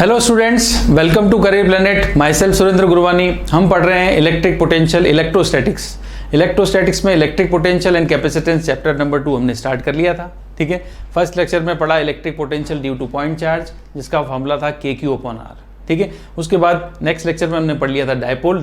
Hello students, welcome to Career Planet. Myself Surendra Gurwani. हम पढ़ रहे हैं इलेक्ट्रिक पोटेंशियल इलेक्ट्रोस्टैटिक्स। इलेक्ट्रोस्टैटिक्स में electric potential and capacitance chapter number 2 हमने स्टार्ट कर लिया था। ठीक है, फर्स्ट लेक्चर में पढ़ा electric potential due to point charge, जिसका फॉर्मूला था KQ/R। ठीक है, उसके बाद नेक्स्ट लेक्चर में हमने पढ़ लिया था डायपोल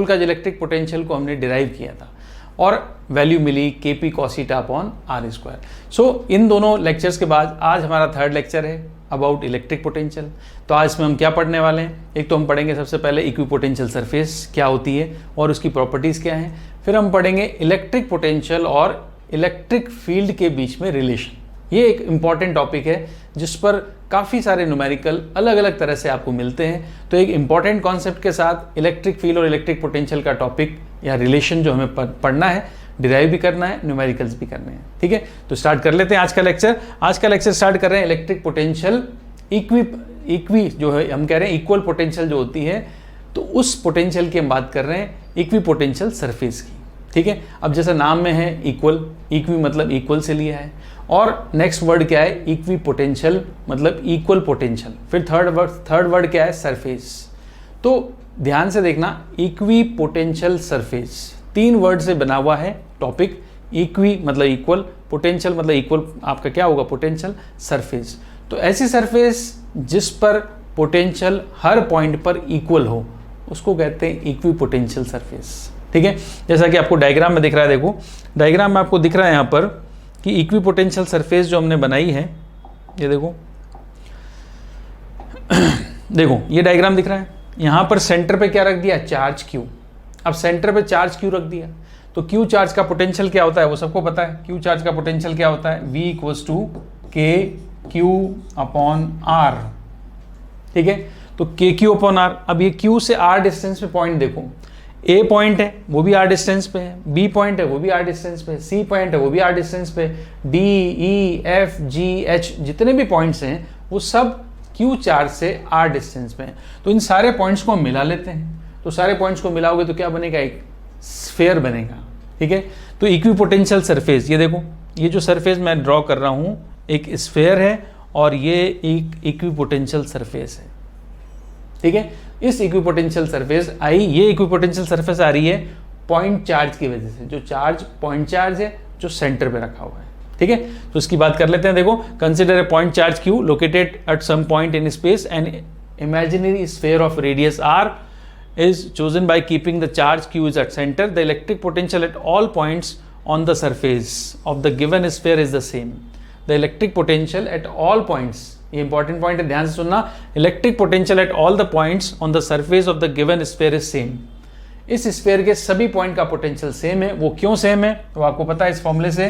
का जो इलेक्ट्रिक पोटेंशियल को हमने डिराइव किया था और वैल्यू मिली KP cos θ/R²। सो इन दोनों लेक्चर्स के बाद आज हमारा थर्ड लेक्चर है अबाउट इलेक्ट्रिक पोटेंशियल। तो आज इसमें हम क्या पढ़ने वाले हैं? एक तो हम पढ़ेंगे सबसे पहले इक्विपोटेंशियल सरफेस क्या होती है और उसकी प्रॉपर्टीज़ क्या हैं। फिर हम पढ़ेंगे इलेक्ट्रिक पोटेंशियल और इलेक्ट्रिक फील्ड के बीच में रिलेशन। ये एक इम्पॉर्टेंट टॉपिक है जिस पर काफ़ी सारे न्यूमेरिकल अलग अलग तरह से आपको मिलते हैं। तो एक इम्पॉर्टेंट कॉन्सेप्ट के साथ इलेक्ट्रिक फील्ड और इलेक्ट्रिक पोटेंशियल का टॉपिक या रिलेशन जो हमें पढ़ना है, डिराइव भी करना है, न्यूमेरिकल्स भी करने हैं। ठीक है, तो स्टार्ट कर लेते हैं आज का लेक्चर। आज का लेक्चर स्टार्ट कर रहे हैं इलेक्ट्रिक पोटेंशियल इक्वी जो है, हम कह रहे हैं इक्वल पोटेंशियल जो होती है, तो उस पोटेंशियल की हम बात कर रहे हैं इक्वी पोटेंशियल सरफेस की। ठीक है, अब जैसा नाम में है इक्वल, इक्वी मतलब इक्वल से लिया है, और नेक्स्ट वर्ड क्या है? इक्वी पोटेंशियल मतलब इक्वल पोटेंशियल। फिर थर्ड वर्ड क्या है? सरफेस। तो ध्यान से देखना, इक्वी पोटेंशियल सरफेस 3 वर्ड से बना हुआ है टॉपिक। इक्वी मतलब इक्वल, पोटेंशियल मतलब इक्वल, आपका क्या होगा? Potential surface. तो ऐसी सरफेस जिस पर पोटेंशियल हर पॉइंट पर इक्वल हो उसको कहते हैं इक्वी पोटेंशियल सरफेस। ठीक है, जैसा कि आपको डायग्राम में दिख रहा है, देखो डायग्राम में आपको दिख रहा है यहाँ पर कि इक्वी पोटेंशियल सरफेस जो हमने बनाई है, ये देखो देखो ये डायग्राम दिख रहा है। यहाँ पर सेंटर पे क्या रख दिया? Charge Q। अब सेंटर पे चार्ज Q रख दिया तो Q चार्ज का पोटेंशियल क्या होता है वो सबको पता है। Q चार्ज का पोटेंशियल क्या होता है? V = KQ/R। ठीक है, तो KQ/R। अब ये Q से R डिस्टेंस पे पॉइंट देखो, A पॉइंट है वो भी R डिस्टेंस पे है, B पॉइंट है वो भी R डिस्टेंस पे है, C पॉइंट है वो भी R डिस्टेंस पे, D, E, F, G, H जितने भी पॉइंट्स हैं वो सब Q चार्ज से R डिस्टेंस पे हैं। तो इन सारे पॉइंट्स को हम मिला लेते हैं। तो सारे पॉइंट्स को मिलाओगे तो क्या बनेगा? एक स्फेयर बनेगा। ठीक है, तो इक्विपोटेंशियल सरफेस, ये देखो ये जो सरफेस मैं ड्रॉ कर रहा हूँ एक स्फेयर है और ये एक इक्विपोटेंशियल सरफेस है। ठीक है, इस इक्विपोटेंशियल सरफेस ये इक्विपोटेंशियल सरफेस आ रही है पॉइंट चार्ज की वजह से। जो चार्ज पॉइंट चार्ज है जो सेंटर पे रखा हुआ है। ठीक है, तो इसकी बात कर लेते हैं। देखो, consider a point charge Q located at some point in space and imaginary sphere of radius R is chosen by keeping the charge Q is at center. The electric potential at all points on the surface of the given sphere is the same. The electric potential at all points, ये important point है, ध्यान से सुनना। Electric potential at all the points on the surface of the given sphere is same. इस sphere के सभी point का potential same है। वो क्यों सेम है? तो आपको पता है इस फॉर्मूले से,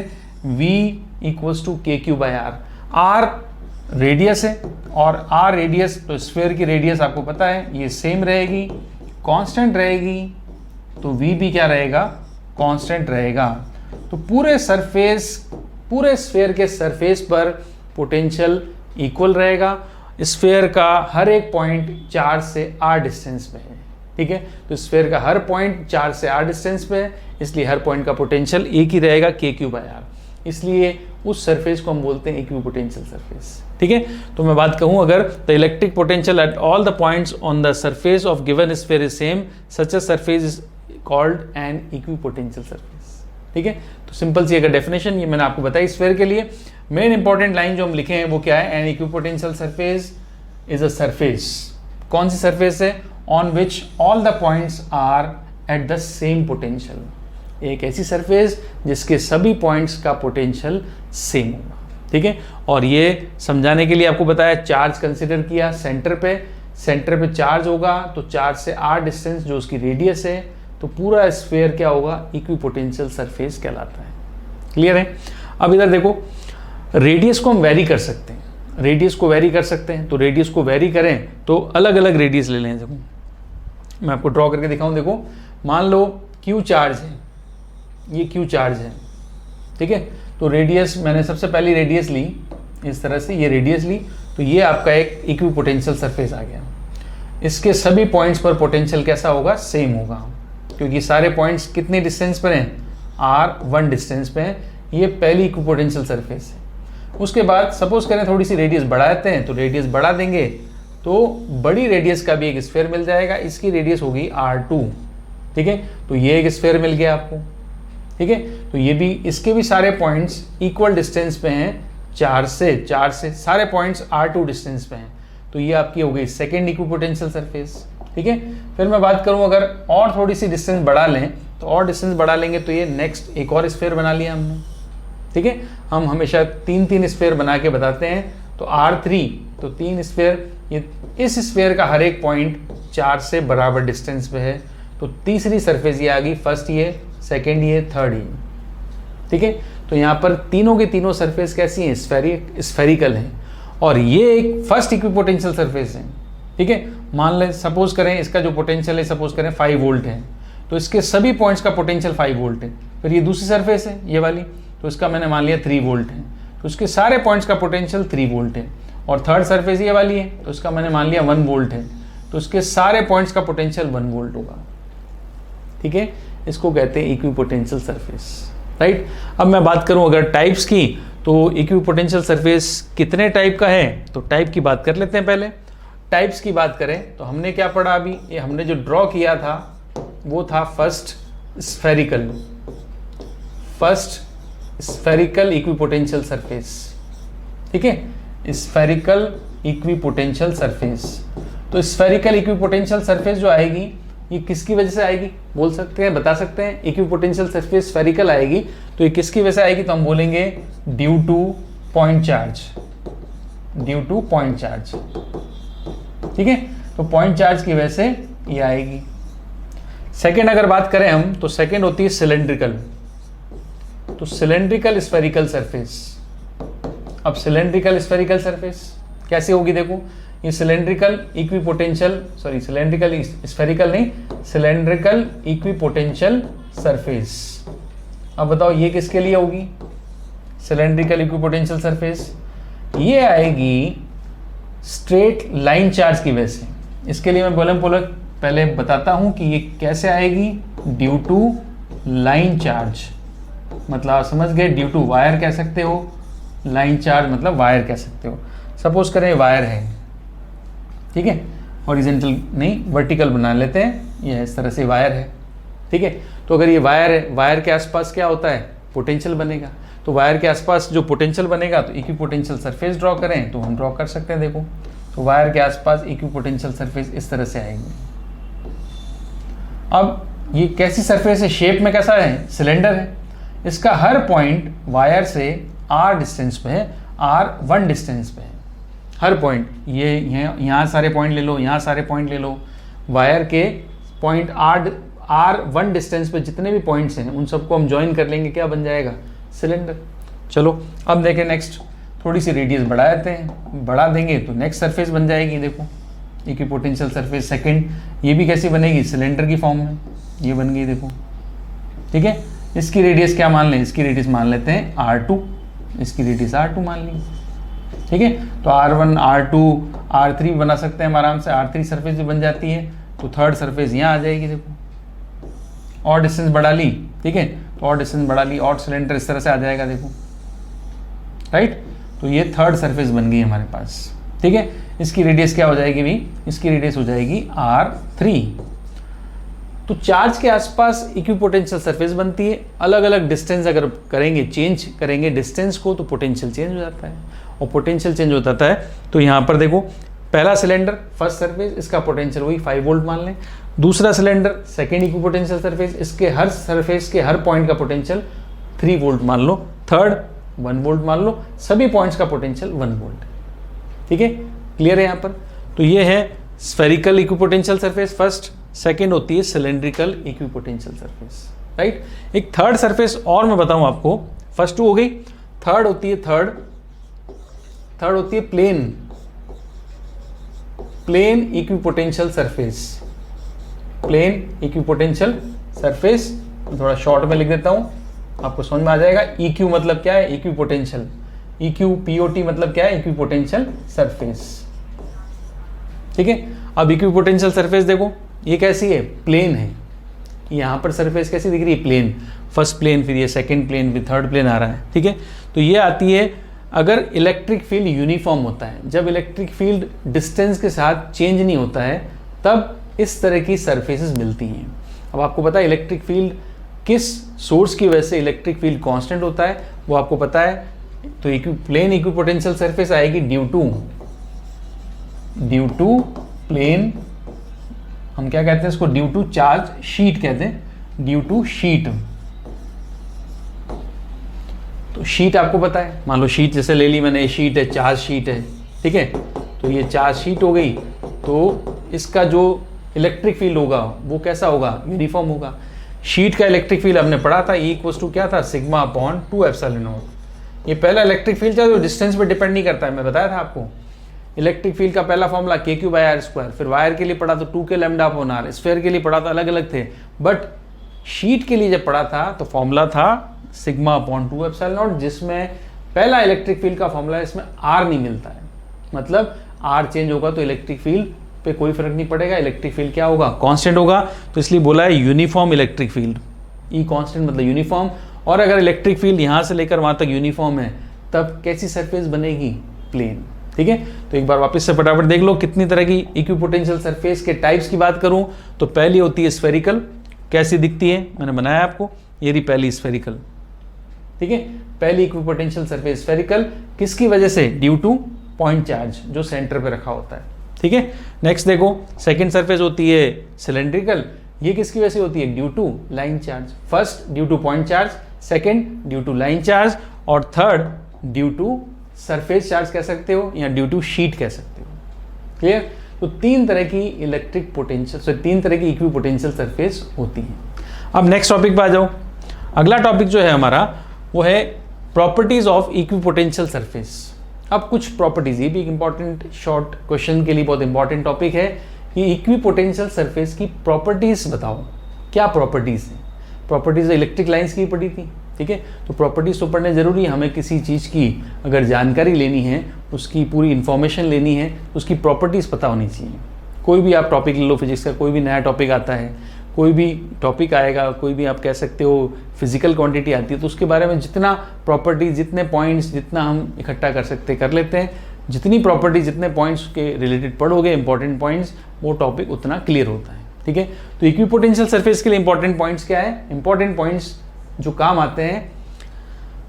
V = KQ/R। R रेडियस है और R रेडियस, तो स्फेयर की रेडियस आपको पता है ये सेम रहेगी, कांस्टेंट रहेगी, तो V भी क्या रहेगा? कांस्टेंट रहेगा। तो पूरे स्फेयर के सरफेस पर पोटेंशियल इक्वल रहेगा। स्फेयर का हर एक पॉइंट चार्ज से R डिस्टेंस पे है। ठीक है, तो स्फेयर का हर पॉइंट चार्ज से R डिस्टेंस पे है, इसलिए हर पॉइंट का पोटेंशियल एक ही रहेगा, KQ/R। इसलिए उस सरफेस को हम बोलते हैं इक्विपोटेंशियल सरफेस। ठीक है, तो मैं बात कहूँ अगर, the electric potential at all the points on the surface of given sphere is same, such a surface is called an equipotential surface. ठीक है, तो सिंपल सी अगर डेफिनेशन ये मैंने आपको बताई स्फीयर के लिए। मेन इंपॉर्टेंट लाइन जो हम लिखे हैं वो क्या है? An equipotential surface is a surface. कौन सी सरफेस है? On which all the points are at the same potential. एक ऐसी सरफेस जिसके सभी पॉइंट्स का पोटेंशियल सेम होगा। ठीक है, और ये समझाने के लिए आपको बताया चार्ज कंसिडर किया सेंटर पे चार्ज होगा तो चार्ज से R डिस्टेंस जो उसकी रेडियस है, तो पूरा स्फेयर क्या होगा? इक्विपोटेंशियल सरफेस कहलाता है। क्लियर है? अब इधर देखो, रेडियस को हम वेरी कर सकते हैं, तो रेडियस को वेरी करें तो अलग अलग रेडियस ले लें। देखो मैं आपको ड्रॉ करके दिखाऊं। देखो मान लो Q चार्ज है, ये Q चार्ज है। ठीक है, तो रेडियस मैंने सबसे पहली रेडियस ली इस तरह से, ये रेडियस ली, तो ये आपका एक इक्विपोटेंशियल सरफेस आ गया। इसके सभी पॉइंट्स पर पोटेंशियल कैसा होगा? सेम होगा, क्योंकि सारे पॉइंट्स कितने डिस्टेंस पर हैं? R1 डिस्टेंस पे हैं। ये पहली इक्विपोटेंशियल सरफेस है। उसके बाद सपोज करें थोड़ी सी रेडियस बढ़ा देते हैं, तो रेडियस बढ़ा देंगे तो बड़ी रेडियस का भी एक स्फीयर मिल जाएगा, इसकी रेडियस होगी R2, ठीक है। तो ये एक स्फीयर मिल गया आपको, ठीक है। तो ये भी, इसके भी सारे पॉइंट्स इक्वल डिस्टेंस पे हैं, 4 से सारे पॉइंट्स R2 डिस्टेंस पे हैं। तो ये आपकी हो गई सेकेंड इक्विपोटेंशियल सरफेस, ठीक है। फिर मैं बात करूं अगर और थोड़ी सी डिस्टेंस बढ़ा लें, तो और डिस्टेंस बढ़ा लेंगे तो ये नेक्स्ट एक और स्फीयर बना लिया हमने, ठीक है। हम हमेशा 3 स्फीयर बना के बताते हैं। तो R3, तो 3 स्फीयर, ये इस स्फीयर का हर एक पॉइंट 4 से बराबर डिस्टेंस पे है। तो तीसरी सरफेस ये आ गई, फर्स्ट ये, सेकेंड ये, थर्ड ये, ठीक है। तो यहाँ पर तीनों के तीनों सरफेस कैसी हैं, स्फेरिकल हैं, और ये एक फर्स्ट इक्विपोटेंशियल सरफेस है, ठीक है। मान लें, सपोज करें इसका जो पोटेंशियल है, सपोज करें 5 वोल्ट है, तो इसके सभी पॉइंट्स का पोटेंशियल 5 वोल्ट है। फिर ये दूसरी सरफेस है ये वाली, तो इसका मैंने मान लिया 3 वोल्ट है, तो उसके सारे पॉइंट्स का पोटेंशियल 3 वोल्ट है। और थर्ड सरफेस ये वाली है, तो उसका मैंने मान लिया 1 वोल्ट है, तो उसके सारे पॉइंट्स का पोटेंशियल 1 वोल्ट होगा, ठीक है। इसको कहते हैं इक्विपोटेंशियल सरफेस, राइट। अब मैं बात करूं अगर टाइप्स की, तो इक्विपोटेंशियल सरफेस कितने टाइप का है, तो टाइप की बात कर लेते हैं। पहले टाइप्स की बात करें तो हमने क्या पढ़ा अभी, ये हमने जो ड्रॉ किया था वो था फर्स्ट स्फेरिकल इक्विपोटेंशियल सरफेस, ठीक है। स्फेरिकल इक्विपोटेंशियल सरफेस, तो स्फेरिकल इक्विपोटेंशियल सरफेस जो आएगी ये किसकी वजह से आएगी, बोल सकते हैं, बता सकते हैं। इक्विपोटेंशियल सरफेस स्फेरिकल आएगी तो ये किसकी वजह से आएगी, तो हम बोलेंगे ड्यू टू पॉइंट चार्ज, ठीक है। तो पॉइंट चार्ज की वजह से ये आएगी। सेकेंड अगर बात करें हम, तो सेकेंड होती है सिलेंड्रिकल, तो सिलेंड्रिकल स्फेरिकल सरफेस। अब सिलेंड्रिकल स्फेरिकल सरफेस कैसे होगी, देखो ये सिलेंड्रिकल इक्विपोटेंशियल सरफेस। अब बताओ ये किसके लिए होगी, सिलेंड्रिकल इक्विपोटेंशियल सरफेस, ये आएगी स्ट्रेट लाइन चार्ज की वजह से। इसके लिए मैं पहले बताता हूं कि ये कैसे आएगी, ड्यू टू लाइन चार्ज, मतलब आप समझ गए, ड्यू टू वायर कह सकते हो, लाइन चार्ज मतलब वायर कह सकते हो। सपोज करें वायर है, ठीक है, हॉरिजॉन्टल नहीं वर्टिकल बना लेते हैं, ये इस तरह से वायर है, ठीक है। तो अगर ये वायर है, वायर के आसपास क्या होता है, पोटेंशियल बनेगा। तो वायर के आसपास जो पोटेंशियल बनेगा, तो इक्विपोटेंशियल सरफेस ड्रॉ करें तो हम ड्रॉ कर सकते हैं, देखो। तो वायर के आसपास इक्विपोटेंशियल सरफेस इस तरह से आएगी। अब ये कैसी सरफेस है, शेप में कैसा है, सिलेंडर है। इसका हर पॉइंट वायर से r डिस्टेंस पे है, r1 डिस्टेंस पे है हर पॉइंट। ये यहाँ सारे पॉइंट ले लो, यहाँ सारे पॉइंट ले लो, वायर के पॉइंट r1 डिस्टेंस पे जितने भी पॉइंट्स हैं उन सबको हम ज्वाइन कर लेंगे, क्या बन जाएगा, सिलेंडर। चलो अब देखें नेक्स्ट, थोड़ी सी रेडियस बढ़ा देते हैं, बढ़ा देंगे तो नेक्स्ट सरफेस बन जाएगी, देखो इक्विपोटेंशियल सरफेस सेकंड। ये भी कैसी बनेगी, सिलेंडर की फॉर्म में, ये बन गई, देखो, ठीक है। इसकी रेडियस क्या मान लें, इसकी रेडियस मान लेते हैं R2, इसकी रेडियस R2 मान ली, ठीक है। तो R1, R2, R3 बना सकते हैं हम आराम से, R3 सरफेस भी बन जाती है। तो थर्ड सरफेस यहाँ आ जाएगी, देखो, और डिस्टेंस बढ़ा ली, ठीक है, तो और डिस्टेंस बढ़ा ली, और सिलेंडर इस तरह से आ जाएगा, देखो, राइट। तो ये थर्ड सरफेस बन गई हमारे पास, ठीक है। इसकी रेडियस क्या हो जाएगी भी, इसकी रेडियस हो जाएगी R3। तो चार्ज के आसपास इक्विपोटेंशियल सरफेस बनती है। अलग अलग डिस्टेंस अगर करेंगे, चेंज करेंगे डिस्टेंस को, तो पोटेंशियल चेंज हो जाता है, और पोटेंशियल चेंज हो जाता है तो यहाँ पर देखो, पहला सिलेंडर फर्स्ट सरफेस, इसका पोटेंशियल वही 5 वोल्ट मान लें। दूसरा सिलेंडर सेकेंड इक्विपोटेंशियल सरफेस, इसके हर सरफेस के हर पॉइंट का पोटेंशियल 3 वोल्ट मान लो। थर्ड 1 वोल्ट मान लो, सभी पॉइंट्स का पोटेंशियल 1 वोल्ट, ठीक है। क्लियर है यहाँ पर। तो ये है spherical equipotential surface first, second होती है सिलेंड्रिकल इक्विपोटेंशियल सरफेस, राइट। एक थर्ड सरफेस और मैं बताऊं आपको, फर्स्ट 2 हो गई, थर्ड होती है plane equipotential surface, plane equipotential surface. थोड़ा शॉर्ट में लिख देता हूं, आपको समझ में आ जाएगा। EQ मतलब क्या है, इक्विपोटेंशियल, POT मतलब क्या है, इक्विपोटेंशियल सरफेस, ठीक है। अब इक्विपोटेंशियल सरफेस देखो, ये कैसी है, प्लेन है। यहाँ पर सरफेस कैसी दिख रही है, प्लेन, फर्स्ट प्लेन, फिर ये सेकंड प्लेन, फिर थर्ड प्लेन आ रहा है, ठीक है। तो ये आती है अगर इलेक्ट्रिक फील्ड यूनिफॉर्म होता है, जब इलेक्ट्रिक फील्ड डिस्टेंस के साथ चेंज नहीं होता है, तब इस तरह की सरफेसेस मिलती हैं। अब आपको पता है इलेक्ट्रिक फील्ड किस सोर्स की वजह से इलेक्ट्रिक फील्ड कांस्टेंट होता है, वो आपको पता है। तो प्लेन इक्विपोटेंशियल सरफेस आएगी ड्यू टू प्लेन, हम क्या कहते हैं इसको, ड्यू टू चार्ज शीट कहते हैं, ड्यू टू शीट। तो शीट आपको पता है, मान लो शीट जैसे ले ली मैंने, ये शीट है, चार्ज शीट है, ठीक है। तो ये चार्ज शीट हो गई, तो इसका जो इलेक्ट्रिक फील्ड होगा वो कैसा होगा, यूनिफॉर्म होगा। शीट का इलेक्ट्रिक फील्ड हमने पढ़ा था, E = क्या था, सिग्मा अपॉन 2ε0। ये पहला इलेक्ट्रिक फील्ड था जो डिस्टेंस पे डिपेंड नहीं करता है, मैं बताया था आपको। इलेक्ट्रिक फील्ड का पहला फॉर्मूला k3/r², फिर वायर के लिए पढ़ा तो 2k λ/r, स्फीयर के लिए पढ़ा था अलग अलग थे, बट शीट के लिए जब पढ़ा था तो फॉर्मूला था सिग्मा अपॉन 2ε0, जिसमें पहला इलेक्ट्रिक फील्ड का फॉर्मूला है, इसमें r नहीं मिलता है, मतलब r चेंज होगा तो इलेक्ट्रिक फील्ड पे कोई फर्क नहीं पड़ेगा, इलेक्ट्रिक फील्ड क्या होगा, कांस्टेंट होगा। तो इसलिए बोला है uniform electric field, E constant मतलब यूनिफॉर्म। और अगर इलेक्ट्रिक फील्ड यहाँ से लेकर वहाँ तक यूनिफॉर्म है, तब कैसी सरफेस बनेगी, प्लेन, ठीक है। तो एक बार वापस से फटाफट देख लो कितनी तरह की इक्विपोटेंशियल सरफेस के टाइप्स की बात करूँ तो पहली होती है स्फेरिकल, कैसी दिखती है, मैंने बनाया आपको, ये रही पहली स्फेरिकल, ठीक है। पहली इक्विपोटेंशियल सरफेस स्फेरिकल, किसकी वजह से, ड्यू टू पॉइंट चार्ज जो सेंटर पे रखा होता है, ठीक है। नेक्स्ट देखो, सेकंड सरफेस होती है सिलेंड्रिकल, ये किसकी वजह से होती है, due to line charge. First due to point charge, second due to line charge, और third due to surface charge कह सकते हो या ड्यू टू शीट कह सकते हो, क्लियर। तो तीन तरह की इलेक्ट्रिक पोटेंशियल, तीन तरह की इक्विपोटेंशियल सरफेस होती है। अब नेक्स्ट टॉपिक पे आ जाओ। अगला टॉपिक जो है हमारा वो है प्रॉपर्टीज ऑफ इक्विपोटेंशियल सरफेस। अब कुछ प्रॉपर्टीज, ये भी एक इंपॉर्टेंट शॉर्ट क्वेश्चन के लिए बहुत इंपॉर्टेंट टॉपिक है कि इक्विपोटेंशियल सरफेस की प्रॉपर्टीज बताओ, क्या प्रॉपर्टीज है। प्रॉपर्टीज इलेक्ट्रिक लाइंस की पढ़ी थी, ठीक है। तो प्रॉपर्टीज तो पढ़ने जरूरी है, हमें किसी चीज़ की अगर जानकारी लेनी है, उसकी पूरी इंफॉर्मेशन लेनी है, उसकी प्रॉपर्टीज पता होनी चाहिए। कोई भी आप टॉपिक ले लो, फिजिक्स का कोई भी नया टॉपिक आता है, कोई भी टॉपिक आएगा, कोई भी आप कह सकते हो फिजिकल क्वांटिटी आती है, तो उसके बारे में जितना प्रॉपर्टीज, जितने पॉइंट्स, जितना हम इकट्ठा कर सकते कर लेते हैं। जितनी प्रॉपर्टीज, जितने पॉइंट्स के रिलेटेड पढ़ोगे, इंपॉर्टेंट पॉइंट्स, वो टॉपिक उतना क्लियर होता है, ठीक है। तो इक्विपोटेंशियल सरफेस के लिए इंपॉर्टेंट पॉइंट्स क्या है, इंपॉर्टेंट पॉइंट्स जो काम आते हैं।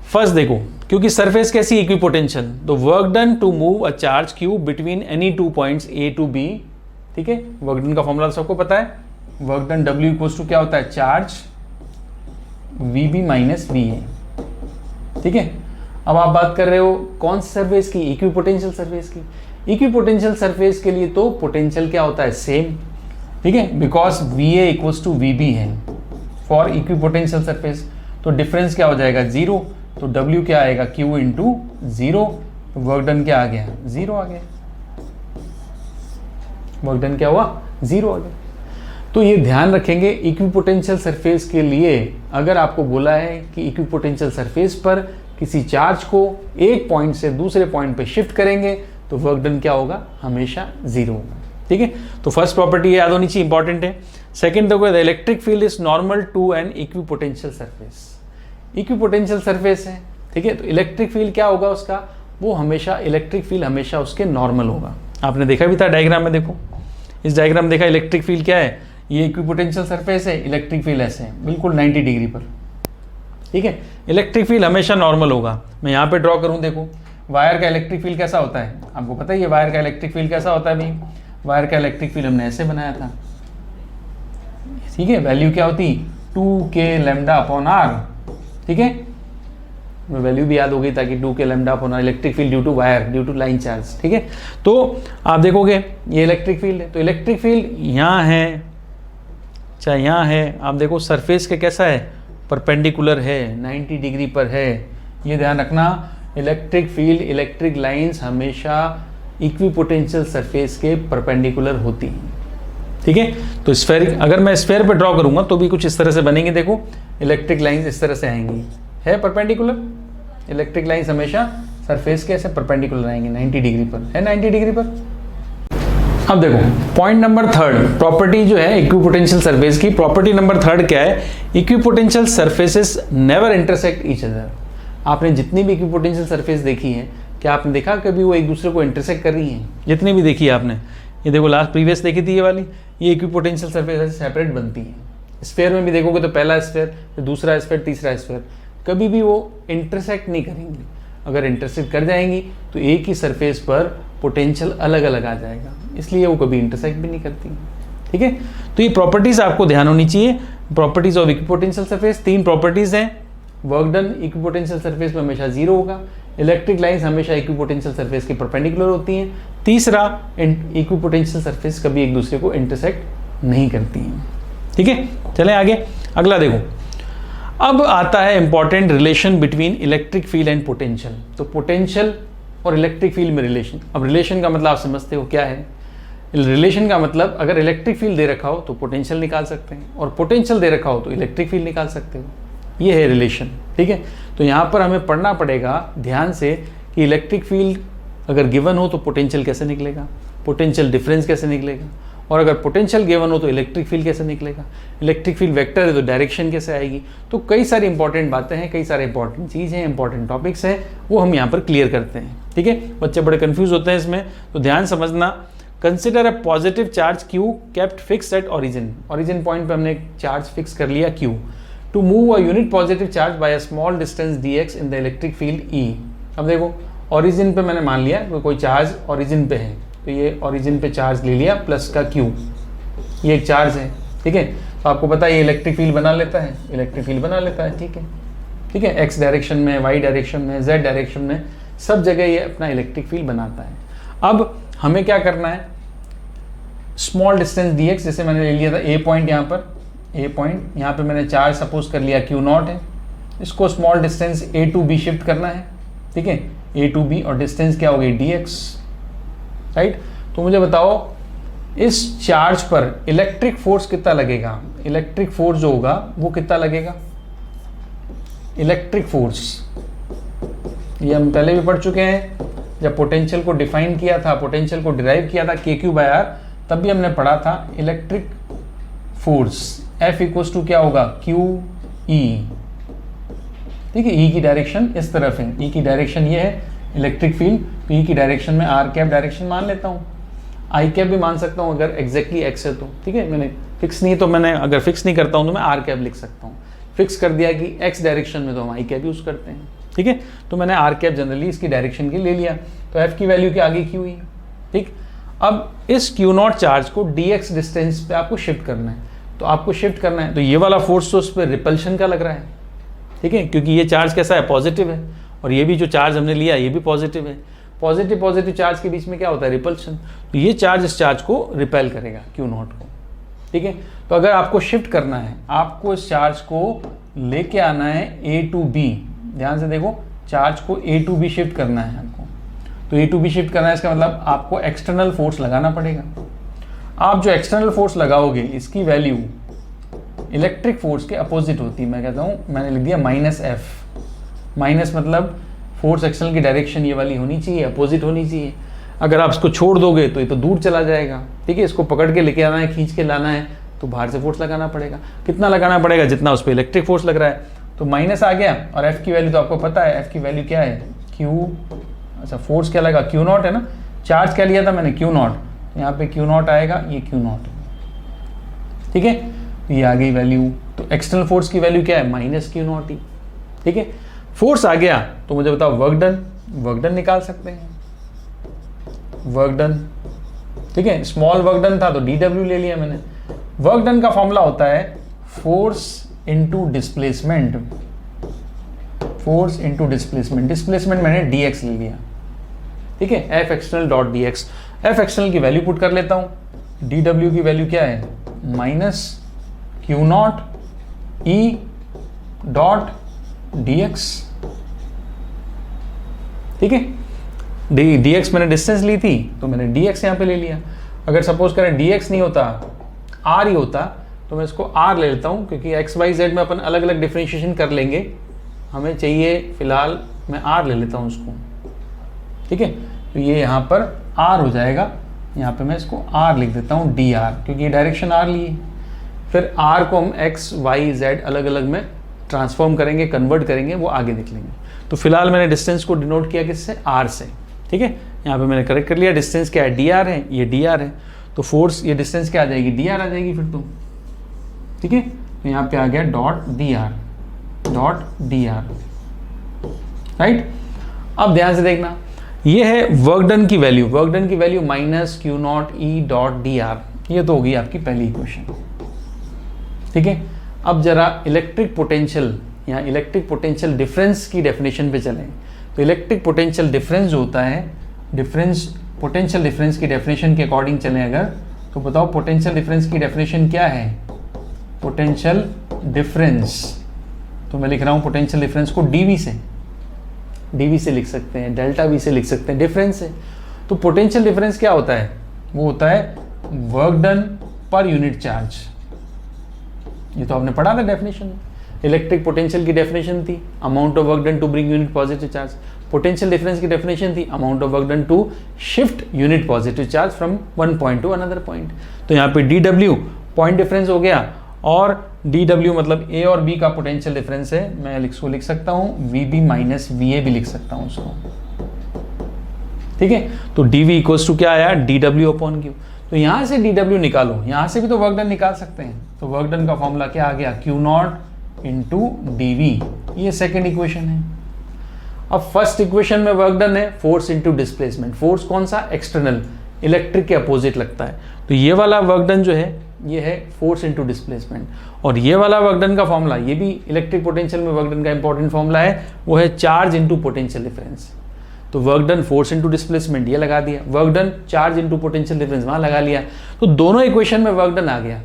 फर्स्ट देखो, क्योंकि सरफेस कैसी इक्विपोटेंशियल, तो work done to move a charge Q between any two points A to B, ठीक है। वर्क डन का फॉर्मूला सबको पता है, वर्क डन W = क्या होता है, चार्ज VB - VA, ठीक है। अब आप बात कर रहे हो कौन सी सरफेस की, इक्विपोटेंशियल सरफेस की। इक्विपोटेंशियल सरफेस के लिए तो पोटेंशियल क्या होता है, सेम, ठीक है, बिकॉज VA = VB है फॉर इक्विपोटेंशियल सरफेस। तो डिफरेंस क्या हो जाएगा, 0, तो W क्या आएगा, Q × 0, वर्क डन क्या आ गया, 0 आ गया, वर्क डन क्या हुआ, 0 आ गया। तो ये ध्यान रखेंगे इक्विपोटेंशियल सरफेस के लिए, अगर आपको बोला है कि इक्विपोटेंशियल सरफेस पर किसी चार्ज को एक पॉइंट से दूसरे पॉइंट पे शिफ्ट करेंगे तो वर्क डन क्या होगा, हमेशा 0 होगा, ठीक है। तो फर्स्ट प्रॉपर्टी याद होनी चाहिए, इंपॉर्टेंट है। सेकंड देखो, the electric field is normal to an equipotential surface. Equipotential surface है, ठीक है, तो इलेक्ट्रिक फील्ड क्या होगा उसका, वो हमेशा, इलेक्ट्रिक फील्ड हमेशा उसके नॉर्मल होगा। आपने देखा भी था डायग्राम में, देखो इस डायग्राम देखा, इलेक्ट्रिक फील्ड क्या है, ये इक्विपोटेंशियल सरफेस है, इलेक्ट्रिक फील्ड ऐसे है बिल्कुल 90 डिग्री पर, ठीक है। इलेक्ट्रिक फील्ड हमेशा नॉर्मल होगा। मैं यहाँ पे ड्रॉ करूँ, देखो वायर का इलेक्ट्रिक फील्ड कैसा होता है, आपको पता ही है वायर का इलेक्ट्रिक फील्ड कैसा होता है भाई। वायर का इलेक्ट्रिक फील्ड हमने ऐसे बनाया था, ठीक है। वैल्यू क्या होती, 2k λ/r, ठीक है। वैल्यू भी याद हो गई ताकि 2k λ/r electric field due to wire, due to line charge, ठीक है। तो आप देखोगे ये इलेक्ट्रिक फील्ड है, तो इलेक्ट्रिक फील्ड यहाँ है चाहे यहाँ है, आप देखो सरफेस के कैसा है, परपेंडिकुलर है, 90 डिग्री पर है। ये ध्यान रखना, इलेक्ट्रिक फील्ड, इलेक्ट्रिक लाइंस हमेशा इक्विपोटेंशियल सरफेस के परपेंडिकुलर होती हैं, ठीक है। तो स्फेयर, अगर मैं स्फेयर पे ड्रॉ करूंगा तो भी कुछ इस तरह से बनेंगे, देखो इलेक्ट्रिक लाइंस इस तरह से आएंगी, है परपेंडिकुलर। इलेक्ट्रिक लाइंस हमेशा सरफेस के ऐसे परपेंडिकुलर आएंगे 90 डिग्री पर, है 90 डिग्री पर। अब देखो पॉइंट नंबर 3, प्रॉपर्टी जो है इक्विपोटेंशियल सरफेस की, प्रॉपर्टी नंबर 3 क्या है, equipotential surfaces never intersect each other. आपने जितनी भी इक्विपोटेंशियल सरफेस देखी है, क्या आपने देखा कभी वो एक दूसरे को इंटरसेक्ट कर रही हैं? जितनी भी देखी है आपने, ये देखो लास्ट प्रीवियस देखी थी ये वाली, ये इक्विपोटेंशियल सरफेस ऐसे सेपरेट बनती हैं। स्फीयर में भी देखोगे तो पहला स्फीयर, फिर दूसरा स्फीयर, तीसरा स्फीयर, कभी भी वो इंटरसेक्ट नहीं करेंगी। अगर इंटरसेक्ट कर जाएंगी तो एक ही सरफेस पर पोटेंशियल अलग अलग आ जाएगा, इसलिए वो कभी इंटरसेक्ट भी नहीं करती। ठीक है, तो ये प्रॉपर्टीज आपको ध्यान होनी चाहिए। Properties of equipotential surface, 3 properties हैं। वर्क डन इक्विपोटेंशियल सरफेस में हमेशा 0 होगा। इलेक्ट्रिक लाइंस हमेशा इक्विपोटेंशियल सरफेस के परपेंडिकुलर होती हैं। तीसरा, इक्विपोटेंशियल सरफेस कभी एक दूसरे को इंटरसेक्ट नहीं करती हैं। ठीक है, चलें आगे, अगला देखो। अब आता है important relation between electric field and potential. तो पोटेंशियल और इलेक्ट्रिक फील्ड में रिलेशन, अब रिलेशन का मतलब आप समझते हो क्या है। रिलेशन का मतलब अगर इलेक्ट्रिक फील्ड दे रखा हो तो पोटेंशियल निकाल सकते हैं, और पोटेंशियल दे रखा हो तो इलेक्ट्रिक फील्ड निकाल सकते हो। ये है रिलेशन। ठीक है, तो यहाँ पर हमें पढ़ना पड़ेगा ध्यान से कि इलेक्ट्रिक फील्ड अगर गिवन हो तो पोटेंशियल कैसे निकलेगा, पोटेंशियल डिफरेंस कैसे निकलेगा, और अगर पोटेंशियल गिवन हो तो इलेक्ट्रिक फील्ड कैसे निकलेगा, इलेक्ट्रिक फील्ड वेक्टर है तो डायरेक्शन कैसे आएगी। तो कई सारी इंपॉर्टेंट बातें हैं, कई सारे इंपॉर्टेंट चीज़ हैं, इंपॉर्टेंट टॉपिक्स हैं, वो हम यहाँ पर क्लियर करते हैं। ठीक है, बच्चे बड़े कंफ्यूज होते हैं इसमें, तो ध्यान समझना। Consider a positive charge Q kept fixed at origin. Origin point पे हमने एक चार्ज फिक्स कर लिया Q। To move a unit positive charge by a small distance dx in the electric field E। अब देखो ऑरिजिन पे मैंने मान लिया कोई चार्ज ऑरिजिन पे है, तो ये ऑरिजिन पे चार्ज ले लिया प्लस का Q, ये एक चार्ज है। ठीक है, तो आपको पता है ये इलेक्ट्रिक फील्ड बना लेता है, इलेक्ट्रिक फील्ड बना लेता है। ठीक है, ठीक है, एक्स डायरेक्शन में, वाई डायरेक्शन में, जेड डायरेक्शन में, सब जगह ये अपना इलेक्ट्रिक फील्ड बनाता है। अब हमें क्या करना है, स्मॉल डिस्टेंस dx, जैसे मैंने ले लिया था ए पॉइंट, यहाँ पर ए पॉइंट, यहाँ पे मैंने चार्ज सपोज कर लिया Q0 है, इसको small distance a to b shift करना है। ठीक है, a टू b, और डिस्टेंस क्या हो गई dx, राइट। तो मुझे बताओ इस चार्ज पर इलेक्ट्रिक फोर्स कितना लगेगा, इलेक्ट्रिक फोर्स जो होगा वो कितना लगेगा, इलेक्ट्रिक फोर्स, ये हम पहले भी पढ़ चुके हैं। जब पोटेंशियल को डिफाइन किया था, पोटेंशियल को डिराइव किया था KQ/R, तब भी हमने पढ़ा था electric force F equals to क्या होगा, QE। ठीक है, E की डायरेक्शन इस तरफ है, E की डायरेक्शन ये है इलेक्ट्रिक फील्ड, तो E की डायरेक्शन में R कैप डायरेक्शन मान लेता हूँ, I कैप भी मान सकता हूँ अगर एग्जैक्टली X है तो। ठीक है, मैंने फिक्स नहीं, तो मैंने अगर फिक्स नहीं करता हूँ तो मैं R कैप लिख सकता हूँ। फिक्स कर दिया कि X डायरेक्शन में तो हम I कैप यूज करते हैं। ठीक है, तो मैंने R कैप जनरली इसकी डायरेक्शन की ले लिया, तो F की वैल्यू के आगे QE। ठीक, अब इस Q0 चार्ज को dx डिस्टेंस पे आपको शिफ्ट करना है, तो आपको शिफ्ट करना है, तो ये वाला फोर्स तो उस पर रिपल्शन का लग रहा है। ठीक है, क्योंकि ये चार्ज कैसा है, पॉजिटिव है, और ये भी जो चार्ज हमने लिया ये भी पॉजिटिव है। पॉजिटिव पॉजिटिव चार्ज के बीच में क्या होता है, रिपल्शन, तो ये चार्ज इस चार्ज को रिपेल करेगा Q0 को। ठीक है, तो अगर आपको शिफ्ट करना है, आपको इस चार्ज को लेके आना है A टू B, ध्यान से देखो, चार्ज को A टू B शिफ्ट करना है आपको, तो A टू B शिफ्ट करना है, इसका मतलब आपको एक्सटर्नल फोर्स लगाना पड़ेगा। आप जो एक्सटर्नल फोर्स लगाओगे इसकी वैल्यू इलेक्ट्रिक फोर्स के अपोजिट होती है। मैं कहता हूँ, मैंने लिख दिया -F, माइनस मतलब फोर्स एक्सटर्नल की डायरेक्शन ये वाली होनी चाहिए, अपोजिट होनी चाहिए। अगर आप इसको छोड़ दोगे तो ये तो दूर चला जाएगा। ठीक है, इसको पकड़ के लेके आना है, खींच के लाना है, तो बाहर से फोर्स लगाना पड़ेगा। कितना लगाना पड़ेगा, जितना उस पर इलेक्ट्रिक फोर्स लग रहा है। तो माइनस आ गया, और F की वैल्यू तो आपको पता है, F की वैल्यू क्या है, Q, अच्छा फोर्स क्या लगा, Q0 है ना, चार्ज क्या लिया था मैंने, Q0, यहाँ पे Q0 आएगा, ये Q0। ठीक है, ये आ गई वैल्यू, तो एक्सटर्नल फोर्स की वैल्यू क्या है, -Q0E। ठीक है, फोर्स आ गया, तो मुझे बताओ वर्क डन, वर्क डन निकाल सकते हैं, वर्क डन। ठीक है, स्मॉल वर्क डन था तो dW ले लिया मैंने। वर्क डन का फॉर्मूला होता है force into displacement, force into displacement, displacement मैंने dx ले लिया। ठीक है, F external dot dx, F external की वैल्यू पुट कर लेता हूँ, dW की वैल्यू क्या है, -Q0E डॉट dx। ठीक है, dx मैंने डिस्टेंस ली थी तो मैंने dx यहाँ पे ले लिया। अगर सपोज करें dx नहीं होता, r ही होता, तो मैं इसको r ले लेता हूँ, क्योंकि x y z में अपन अलग अलग डिफरेंशिएशन कर लेंगे, हमें चाहिए फिलहाल मैं r ले लेता हूँ उसको। ठीक है, तो ये यहाँ पर r हो जाएगा, यहाँ पे मैं इसको r लिख देता हूँ dr, क्योंकि ये डायरेक्शन r लिए। फिर r को हम x y z अलग अलग में ट्रांसफॉर्म करेंगे, कन्वर्ट करेंगे, वो आगे देख लेंगे। तो फिलहाल मैंने डिस्टेंस को डिनोट किया किससे, आर से, ठीक है। यहाँ पे मैंने करेक्ट कर लिया, डिस्टेंस क्या है, डी आर है, ये डी आर है, तो फोर्स ये डिस्टेंस क्या आ जाएगी, डी आर आ जाएगी फिर तो, ठीक है। तो यहाँ पे आ गया डॉट डी आर, राइट। अब ध्यान से देखना, ये है वर्क डन की value minus Q naught E dot D are, ये तो होगी आपकी पहली इक्वेशन, ठीक है। अब जरा इलेक्ट्रिक पोटेंशियल या इलेक्ट्रिक पोटेंशियल डिफरेंस की डेफिनेशन पे चलें। तो इलेक्ट्रिक पोटेंशियल डिफरेंस जो होता है, पोटेंशियल डिफरेंस की डेफिनेशन के अकॉर्डिंग चलें अगर, तो बताओ पोटेंशियल डिफरेंस की डेफिनेशन क्या है। पोटेंशियल डिफरेंस, तो मैं लिख रहा हूं पोटेंशियल डिफरेंस को डीवी से लिख सकते हैं, डेल्टा वी से लिख सकते हैं, डिफरेंस है। तो पोटेंशियल डिफरेंस क्या होता है, वो होता है work done per unit charge. ये तो आपने पढ़ा था डेफिनेशन में, इलेक्ट्रिक पोटेंशियल की डेफिनेशन थी amount of work done to bring unit positive charge, potential difference की डेफिनेशन थी amount of work done to shift unit positive charge from one point to another point. तो यहाँ पे D W point difference हो गया, और D W मतलब ए और बी का पोटेंशियल डिफरेंस है, मैं इसको लिख सकता हूँ V B minus V A भी लिख सकता हूँ उसको, ठीक है। तो डी वी इक्वल्स टू क्या आया, डी डब्ल्यू अपॉन क्यू। तो यहाँ से डी डब्ल्यू निकालो, यहाँ से भी तो वर्क डन निकाल सकते हैं। तो वर्क डन का फॉर्मूला क्या आ गया, Q naught into D V, ये सेकेंड इक्वेशन है। अब फर्स्ट इक्वेशन में वर्क डन है फोर्स इंटू डिस्प्लेसमेंट, फोर्स कौन सा, एक्सटर्नल, इलेक्ट्रिक के अपोजिट लगता है। तो ये वाला वर्क डन जो है ये है फोर्स इंटू डिस्प्लेसमेंट, और ये वाला वर्क डन का फॉर्मूला, ये भी इलेक्ट्रिक पोटेंशियल में वर्क डन का इंपॉर्टेंट फॉर्मूला है, वो है चार्ज इंटू पोटेंशियल डिफरेंस। तो work done force into displacement ये लगा दिया, work done charge into potential difference वहां लगा लिया। तो दोनों इक्वेशन में वर्क डन आ गया।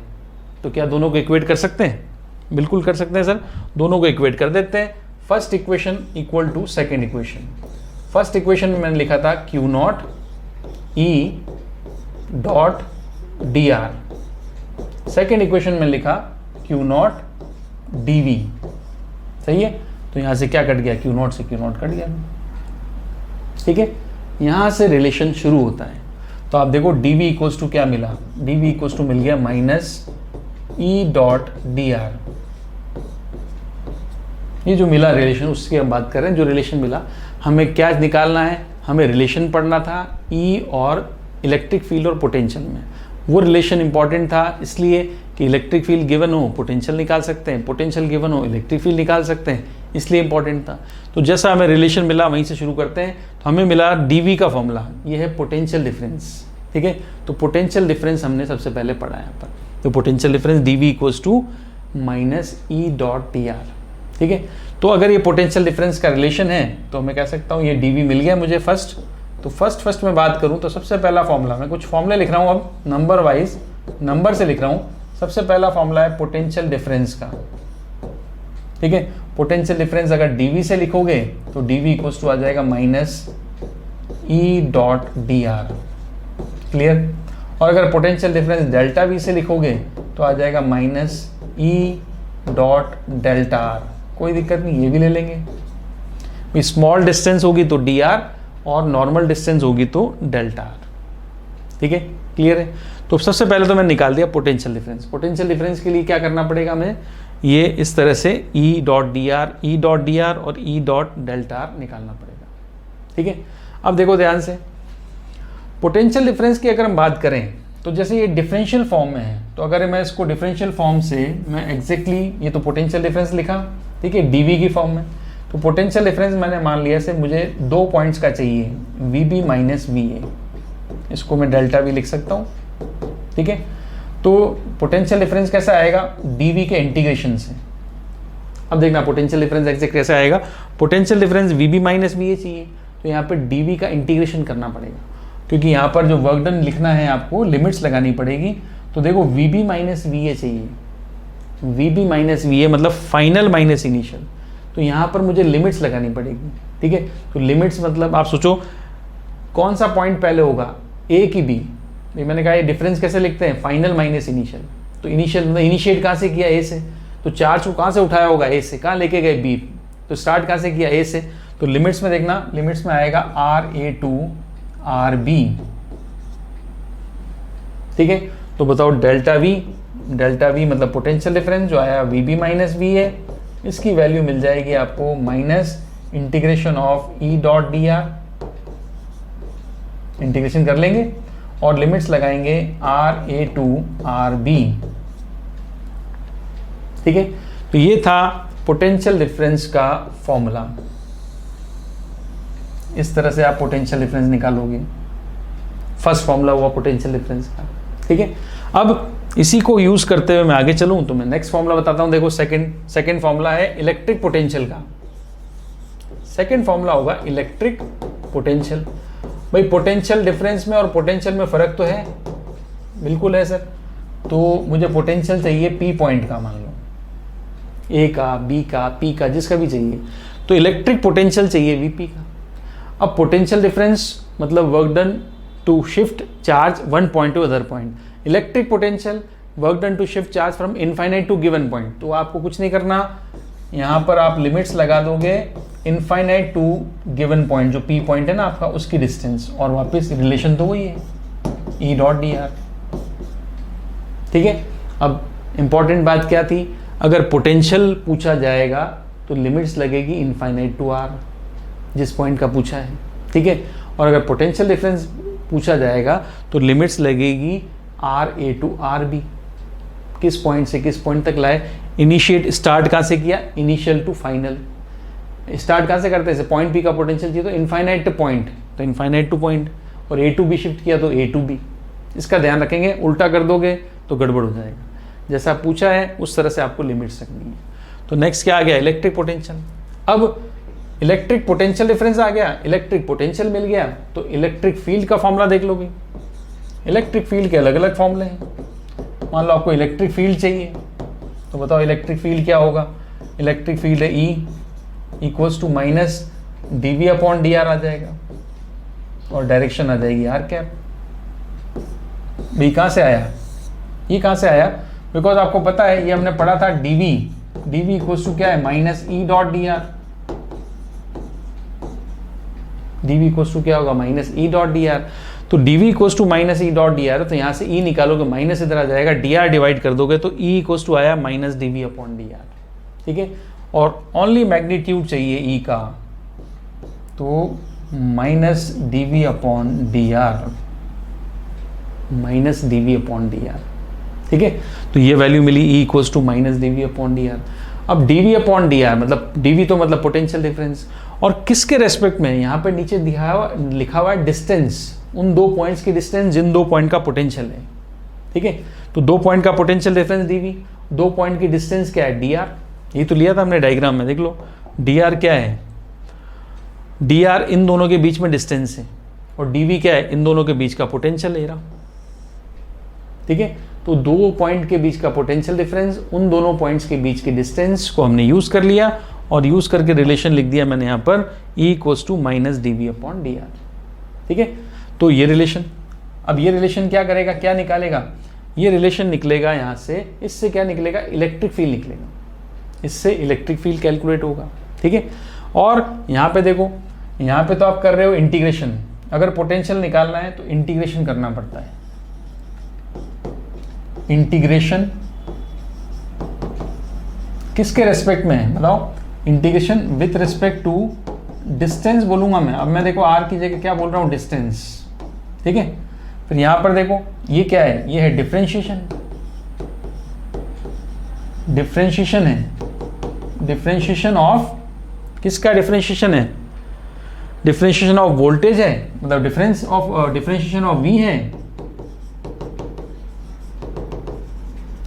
तो क्या दोनों को इक्वेट कर सकते हैं, बिल्कुल कर सकते हैं सर, दोनों को इक्वेट कर देते हैं। First equation equal to second equation, first equation में मैंने लिखा था Q naught E dot D R, second equation में लिखा क्यू नॉट डी वी, सही है। तो यहां से क्या कट गया, क्यू नॉट से क्यू नॉट कट गया, ठीक है। यहां से रिलेशन शुरू होता है। तो आप देखो डी वी इक्वल्स टू क्या मिला, डी वी इक्वल्स टू मिल गया minus E dot D are. ये जो मिला रिलेशन उसकी हम बात कर रहे हैं, जो रिलेशन मिला हमें क्या निकालना है, हमें रिलेशन पढ़ना था ई और इलेक्ट्रिक फील्ड और पोटेंशियल में। वो रिलेशन इंपॉर्टेंट था इसलिए कि इलेक्ट्रिक फील्ड गिवन हो पोटेंशियल निकाल सकते हैं, पोटेंशियल गिवन हो इलेक्ट्रिक फील्ड निकाल सकते हैं, इसलिए इंपॉर्टेंट था। तो जैसा हमें रिलेशन मिला वहीं से शुरू करते हैं। तो हमें मिला डीवी का फॉर्मूला, ये है पोटेंशियल डिफरेंस, ठीक है। तो पोटेंशियल डिफरेंस हमने सबसे पहले पढ़ा यहाँ पर। तो potential difference D V equals to minus E dot D R, ठीक है। तो अगर ये पोटेंशियल डिफरेंस का रिलेशन है तो मैं कह सकता हूँ ये डीवी मिल गया मुझे फर्स्ट। तो फर्स्ट में बात करूँ तो सबसे पहला फॉर्मूला, मैं कुछ फॉर्मूले लिख रहा हूँ अब नंबर वाइज, नंबर से लिख रहा हूँ। सबसे पहला फॉर्मूला है पोटेंशियल डिफरेंस का, ठीक है। पोटेंशियल डिफरेंस अगर डीवी से लिखोगे तो डीवी इक्वल्स टू आ जाएगा minus E dot D are, clear. और अगर पोटेंशियल डिफरेंस डेल्टा वी से लिखोगे तो आ जाएगा minus E dot delta R, कोई दिक्कत नहीं, ये भी ले लेंगे। स्मॉल डिस्टेंस होगी तो डी आर और नॉर्मल डिस्टेंस होगी तो डेल्टा आर, ठीक है, क्लियर है। तो सबसे पहले तो मैंने निकाल दिया पोटेंशियल डिफरेंस। पोटेंशियल डिफरेंस के लिए क्या करना पड़ेगा हमें, ये इस तरह से ई डॉट डी आर और ई डॉट डेल्टा आर निकालना पड़ेगा, ठीक है। अब देखो ध्यान से, पोटेंशियल डिफरेंस की अगर हम बात करें तो जैसे ये डिफरेंशियल फॉर्म में है, तो अगर मैं इसको डिफरेंशियल फॉर्म से मैं एग्जैक्टली ये तो पोटेंशियल डिफरेंस लिखा, ठीक है, डीवी की फॉर्म में। तो पोटेंशियल डिफरेंस मैंने मान लिया से मुझे 2 पॉइंट्स का चाहिए, V B minus V A, इसको मैं डेल्टा वी लिख सकता हूँ, ठीक है। तो पोटेंशियल डिफरेंस कैसा आएगा, डीवी के इंटीग्रेशन से। अब देखना पोटेंशियल डिफरेंस एग्जैक्ट कैसे आएगा, potential difference V B minus V A चाहिए, तो यहाँ पे डीवी का इंटीग्रेशन करना पड़ेगा, क्योंकि यहाँ पर जो वर्क डन लिखना है आपको लिमिट्स लगानी पड़ेगी। तो देखो V B minus V A चाहिए, V B minus V A मतलब फाइनल माइनस इनिशियल, तो यहाँ पर मुझे लिमिट्स लगानी पड़ेगी, ठीक है। तो लिमिट्स मतलब आप सोचो कौन सा पॉइंट पहले होगा, ए की बी। मैंने कहा ये डिफरेंस कैसे लिखते हैं, फाइनल माइनस इनिशियल। तो इनिशियल मतलब इनिशिएट कहाँ से किया, ए से, तो चार्ज को कहाँ से उठाया होगा, ए से, कहाँ लेके गए, बी। तो स्टार्ट कहाँ से किया, ए से। तो लिमिट्स में देखना, लिमिट्स में आएगा R A to R B, ठीक है। तो बताओ डेल्टा वी मतलब पोटेंशियल डिफरेंस जो आया V B minus V A, इसकी वैल्यू मिल जाएगी आपको minus integration of E dot D R, integration कर लेंगे और लिमिट्स लगाएंगे R A to R B. ठीक है, तो ये था पोटेंशियल डिफरेंस का फॉर्मूला। इस तरह से आप पोटेंशियल डिफरेंस निकालोगे। फर्स्ट फॉर्मूला हुआ पोटेंशियल डिफरेंस का। ठीक है, अब इसी को यूज करते हुए मैं आगे चलूं तो मैं नेक्स्ट फॉर्मूला बताता हूं। देखो सेकंड फॉर्मूला है इलेक्ट्रिक पोटेंशियल का। सेकंड फॉर्मूला होगा इलेक्ट्रिक पोटेंशियल। भाई पोटेंशियल डिफरेंस में और पोटेंशियल में फर्क तो है, बिल्कुल है सर। तो मुझे पोटेंशियल चाहिए पी पॉइंट का, मान लो ए का, बी का, पी का, जिसका भी चाहिए। तो इलेक्ट्रिक पोटेंशियल चाहिए वीपी का। अब पोटेंशियल डिफरेंस मतलब work done to shift charge one point to other point. Electric potential work done to shift charge from infinite to given point. तो आपको कुछ नहीं करना, यहाँ पर आप लिमिट्स लगा दोगे इनफाइनाइट टू गिवन पॉइंट, जो पी पॉइंट है ना आपका, उसकी डिस्टेंस, और वापस रिलेशन तो वही है ई डॉट डी आर। ठीक है, अब इंपॉर्टेंट बात क्या थी, अगर पोटेंशियल पूछा जाएगा तो लिमिट्स लगेगी इनफाइनाइट टू आर, जिस पॉइंट का पूछा है। ठीक है, और अगर पोटेंशियल डिफरेंस पूछा जाएगा तो लिमिट्स लगेगी R A to R B, किस पॉइंट से किस पॉइंट तक लाए। इनिशिएट स्टार्ट कहाँ से किया, इनिशियल टू फाइनल। स्टार्ट कहाँ से करते हैं, पॉइंट पी का पोटेंशियल चाहिए तो इनफाइनाइट टू पॉइंट, तो इनफाइनाइट टू पॉइंट, और ए टू बी शिफ्ट किया तो ए टू बी। इसका ध्यान रखेंगे, उल्टा कर दोगे तो गड़बड़ हो जाएगा। जैसा पूछा है उस तरह से आपको लिमिट्स रखनी है। तो नेक्स्ट क्या आ गया, इलेक्ट्रिक पोटेंशियल। अब इलेक्ट्रिक पोटेंशियल डिफरेंस आ गया, इलेक्ट्रिक पोटेंशियल मिल गया, तो इलेक्ट्रिक फील्ड का फॉर्मूला देख लो भी। इलेक्ट्रिक फील्ड के अलग अलग फॉर्मूले हैं। मान लो आपको इलेक्ट्रिक फील्ड चाहिए, तो बताओ इलेक्ट्रिक फील्ड क्या होगा। इलेक्ट्रिक फील्ड है E equals to minus D V upon D R आ जाएगा, और डायरेक्शन आ जाएगी आर कैप। बी कहाँ से आया, ये कहाँ से आया, बिकॉज आपको पता है ये हमने पढ़ा था डीवी, डीवी इक्वल्स टू क्या है, minus E dot D R. DV equals to क्या होगा, minus E dot D R. तो DV equals to minus E dot D R, तो यहाँ से ई निकालोगे, माइनस इधर आ जाएगा, डी आर डिवाइड कर दोगे तो ई इक्वल्स टू आया minus D V upon D R. ठीक है, और ओनली मैग्नीट्यूड चाहिए ई का, तो minus D V upon D R, minus D V upon D R. ठीक है, तो ये वैल्यू मिली E equals to minus D V upon D R. अब D V upon D R मतलब डी वी तो मतलब पोटेंशियल डिफरेंस, और किसके रेस्पेक्ट में, यहाँ पे नीचे लिखा हुआ है डिस्टेंस, उन दो पॉइंट्स की डिस्टेंस जिन दो पॉइंट का पोटेंशियल है। ठीक है, तो दो पॉइंट का पोटेंशियल डिफरेंस डी वी, दो पॉइंट की डिस्टेंस क्या है, डी आर। ये तो लिया था हमने डायग्राम में, देख लो डी आर क्या है, डी आर इन दोनों के बीच में डिस्टेंस है, और डी वी क्या है, इन दोनों के बीच का पोटेंशियल एरिया। ठीक है, तो दो पॉइंट के बीच का पोटेंशियल डिफरेंस, उन दोनों पॉइंट्स के बीच की डिस्टेंस को हमने यूज कर लिया, और यूज करके रिलेशन लिख दिया मैंने यहाँ पर E equals to minus D V upon D R. ठीक है, तो ये रिलेशन, अब ये रिलेशन क्या करेगा, क्या निकालेगा, ये रिलेशन निकलेगा यहाँ से, इससे क्या निकलेगा, इलेक्ट्रिक फील्ड निकलेगा, इससे इलेक्ट्रिक फील्ड कैलकुलेट होगा। ठीक है, और यहाँ पे देखो, यहाँ पे तो आप कर रहे हो इंटीग्रेशन, अगर पोटेंशियल निकालना है तो इंटीग्रेशन करना पड़ता है। इंटीग्रेशन किसके रेस्पेक्ट में है बताओ, integration with respect to distance बोलूंगा मैं। अब मैं देखो आर की जगह क्या बोल रहा हूं, डिस्टेंस। ठीक है, फिर यहां पर देखो ये क्या है, ये है डिफरेंशिएशन, डिफरेंशिएशन है, डिफरेंशिएशन ऑफ किसका, डिफरेंशिएशन है, डिफरेंशिएशन ऑफ वोल्टेज है, मतलब डिफरेंशिएशन ऑफ वी है।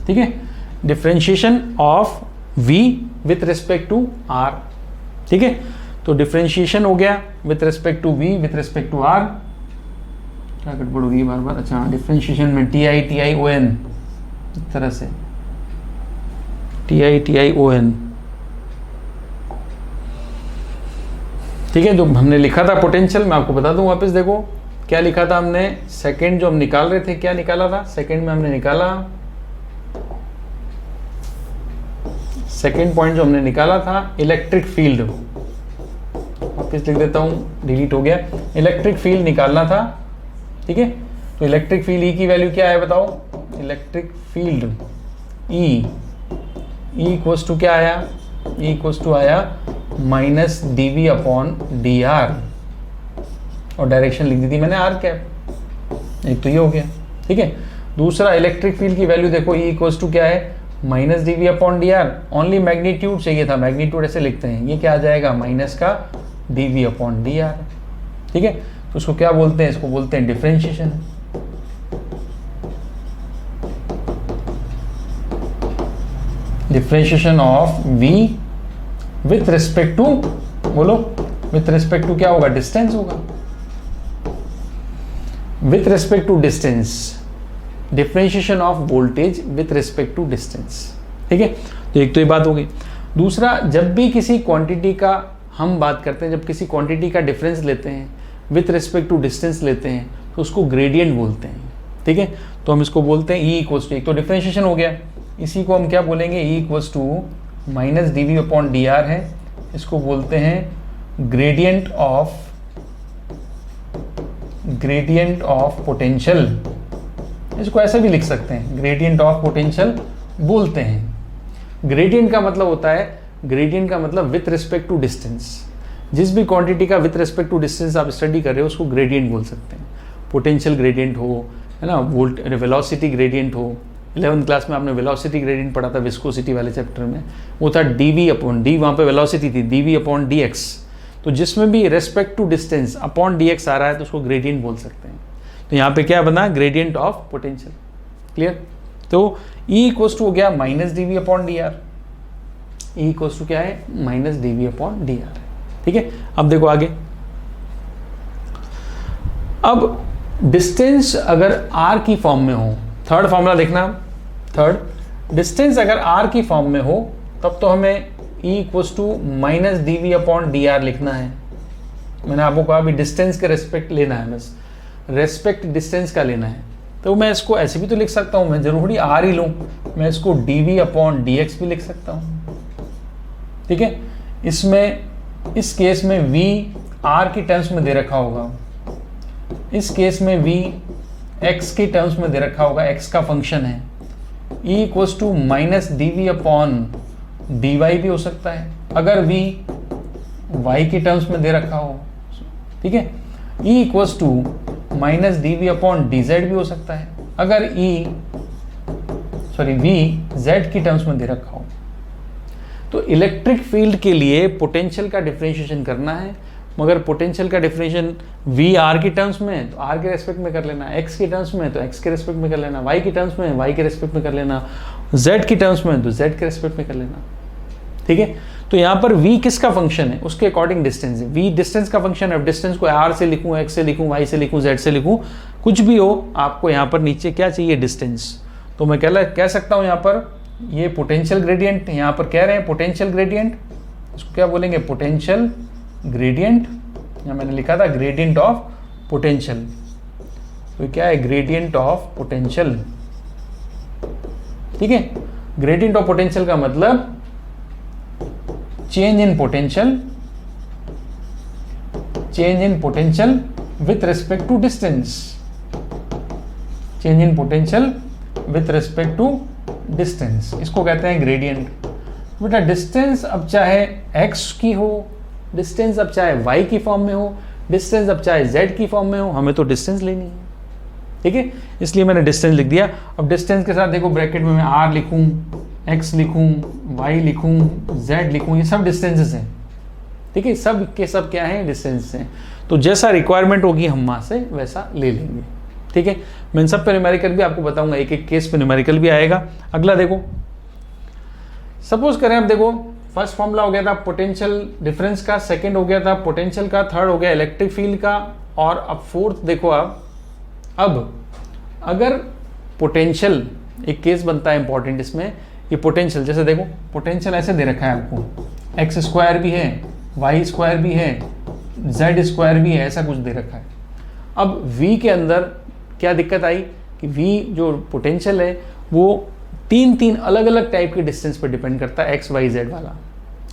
ठीक है, differentiation of v with respect to r। ठीक है, तो डिफरेंशिएशन हो गया with respect to v with respect to r। क्या गड़बड़ होगी बार बार, अच्छा डिफरेंशिएशन में टी आई ओ एन, इस तरह से टी आई ओ एन। ठीक है, जो हमने लिखा था पोटेंशियल, मैं आपको बता दूं वापस, देखो क्या लिखा था हमने, सेकंड जो हम निकाल रहे थे क्या निकाला था, सेकंड में हमने निकाला, सेकेंड पॉइंट जो हमने निकाला था इलेक्ट्रिक फील्ड, वापस लिख देता हूं, डिलीट हो गया, इलेक्ट्रिक फील्ड निकालना था। ठीक है, तो इलेक्ट्रिक फील्ड ई की वैल्यू क्या है बताओ, electric field E equals to क्या आया, ई इक्वल्स टू आया minus D V upon D R, और डायरेक्शन लिख दी थी मैंने आर कैप। एक तो ये हो गया, ठीक है। दूसरा इलेक्ट्रिक फील्ड की वैल्यू देखो, ई इक्वल्स टू क्या है, minus D V upon D R. Only magnitude चाहिए था, मैग्नीट्यूड ऐसे लिखते हैं, ये क्या आ जाएगा माइनस का D V upon D R, ठीक है। तो उसको क्या बोलते हैं, इसको बोलते हैं differentiation. Differentiation of v with respect to, बोलो विथ रिस्पेक्ट टू क्या होगा, डिस्टेंस होगा, with respect to distance, differentiation of voltage with respect to distance, ठीक है। तो एक तो ये बात हो गई। दूसरा, जब भी किसी क्वांटिटी का हम बात करते हैं, जब किसी क्वांटिटी का डिफरेंस लेते हैं विथ रिस्पेक्ट टू डिस्टेंस लेते हैं, तो उसको ग्रेडियंट बोलते हैं, ठीक है। तो हम इसको बोलते हैं ई इक्वल्स टू, एक तो डिफरेंशिएशन हो गया, इसी को हम क्या बोलेंगे, E equals to minus D V upon D R है, इसको बोलते हैं ग्रेडियंट ऑफ पोटेंशियल, इसको ऐसे भी लिख सकते हैं, ग्रेडियंट ऑफ पोटेंशियल बोलते हैं। ग्रेडियंट का मतलब होता है, ग्रेडियंट का मतलब विथ रिस्पेक्ट टू डिस्टेंस, जिस भी क्वांटिटी का विथ रिस्पेक्ट टू डिस्टेंस आप स्टडी कर रहे हो उसको ग्रेडियंट बोल सकते हैं। पोटेंशियल ग्रेडियंट हो, है ना, वेलोसिटी ग्रेडियंट हो, 11th क्लास में आपने वेलोसिटी ग्रेडियंट पढ़ा था विस्कोसिटी वाले चैप्टर में, वो था डी वी अपॉन डी, वहाँ पे वेलोसिटी थी D V upon D X. तो जिसमें भी respect to distance upon D X आ रहा है तो उसको ग्रेडियंट बोल सकते हैं। तो यहाँ पे क्या बना, ग्रेडियंट ऑफ पोटेंशियल, क्लियर। तो ई इक्वल्स टू हो गया minus D V upon D R, E equals to क्या है, minus D V upon D R, ठीक है। अब देखो आगे, अब डिस्टेंस अगर आर की फॉर्म में हो, थर्ड फॉर्मूला देखना, थर्ड, डिस्टेंस अगर आर की फॉर्म में हो तब तो हमें E equals to minus D V upon D R लिखना है। मैंने आपको कहा अभी डिस्टेंस के रेस्पेक्ट लेना है, बस रेस्पेक्ट डिस्टेंस का लेना है। तो मैं इसको ऐसे भी तो लिख सकता हूँ, मैं जरूरी आर ही लूँ, मैं इसको D V upon D X भी लिख सकता हूँ, ठीक है। इसमें इस केस में v r की टर्म्स में दे रखा होगा, इस केस में v x की टर्म्स में दे रखा होगा, x का फंक्शन है। e equals to minus D V upon D Y भी हो सकता है अगर v y की टर्म्स में दे रखा हो, ठीक है। e equals to minus D V upon D Z भी हो सकता है अगर v z की टर्म्स में दे रखा हो। तो इलेक्ट्रिक फील्ड के लिए पोटेंशियल का डिफरेंशिएशन करना है, मगर पोटेंशियल का डिफरेंशिएशन वी आर की टर्म्स में तो आर के रेस्पेक्ट में कर लेना, एक्स की टर्म्स में तो एक्स के रेस्पेक्ट में कर लेना, वाई की टर्म्स में वाई के रेस्पेक्ट में कर लेना, जेड की टर्म्स में तो जेड के रेस्पेक्ट में कर लेना, ठीक है। तो यहाँ पर v किसका फंक्शन है, उसके अकॉर्डिंग डिस्टेंस है, v डिस्टेंस का फंक्शन है। अब डिस्टेंस को r से लिखूँ, x से लिखूँ, y से लिखूँ, z से लिखूँ, कुछ भी हो, आपको यहाँ पर नीचे क्या चाहिए, डिस्टेंस। तो मैं कह सकता हूँ यहाँ पर ये पोटेंशियल ग्रेडियंट, यहाँ पर कह रहे हैं पोटेंशियल ग्रेडियंट, इसको क्या बोलेंगे, पोटेंशियल ग्रेडियंट, यहाँ मैंने लिखा था ग्रेडियंट ऑफ पोटेंशियल। तो क्या है, ग्रेडियंट ऑफ पोटेंशियल, ठीक है। ग्रेडियंट ऑफ पोटेंशियल का मतलब change in potential with respect to distance, change in potential with respect to distance, इसको कहते हैं ग्रेडियंट। बेटा डिस्टेंस अब चाहे x की हो, डिस्टेंस अब चाहे y की फॉर्म में हो, डिस्टेंस अब चाहे z की फॉर्म में हो, हमें तो डिस्टेंस लेनी है, ठीक है। इसलिए मैंने डिस्टेंस लिख दिया। अब डिस्टेंस के साथ देखो ब्रैकेट में मैं r लिखूं, x लिखूं, y लिखूं, z लिखूं, ये सब डिस्टेंसेस हैं, ठीक है। सब के सब क्या है, डिस्टेंस हैं। तो जैसा रिक्वायरमेंट होगी हम वहाँ से वैसा ले लेंगे, ठीक है। मैं इन सब पे न्यूमेरिकल भी आपको बताऊंगा, एक एक केस पे न्यूमेरिकल भी आएगा। अगला देखो, सपोज करें, अब देखो फर्स्ट फॉर्मूला हो गया था पोटेंशियल डिफरेंस का, सेकंड हो गया था पोटेंशियल का, थर्ड हो गया इलेक्ट्रिक फील्ड का, और अब फोर्थ देखो। अब अगर पोटेंशियल, एक केस बनता है इंपॉर्टेंट इसमें, ये पोटेंशियल जैसे देखो, पोटेंशियल ऐसे दे रखा है आपको, एक्स स्क्वायर भी है, वाई स्क्वायर भी है, जेड स्क्वायर भी है, ऐसा कुछ दे रखा है। अब v के अंदर क्या दिक्कत आई कि v जो पोटेंशियल है वो तीन अलग अलग टाइप के डिस्टेंस पर डिपेंड करता है, एक्स वाई जेड वाला,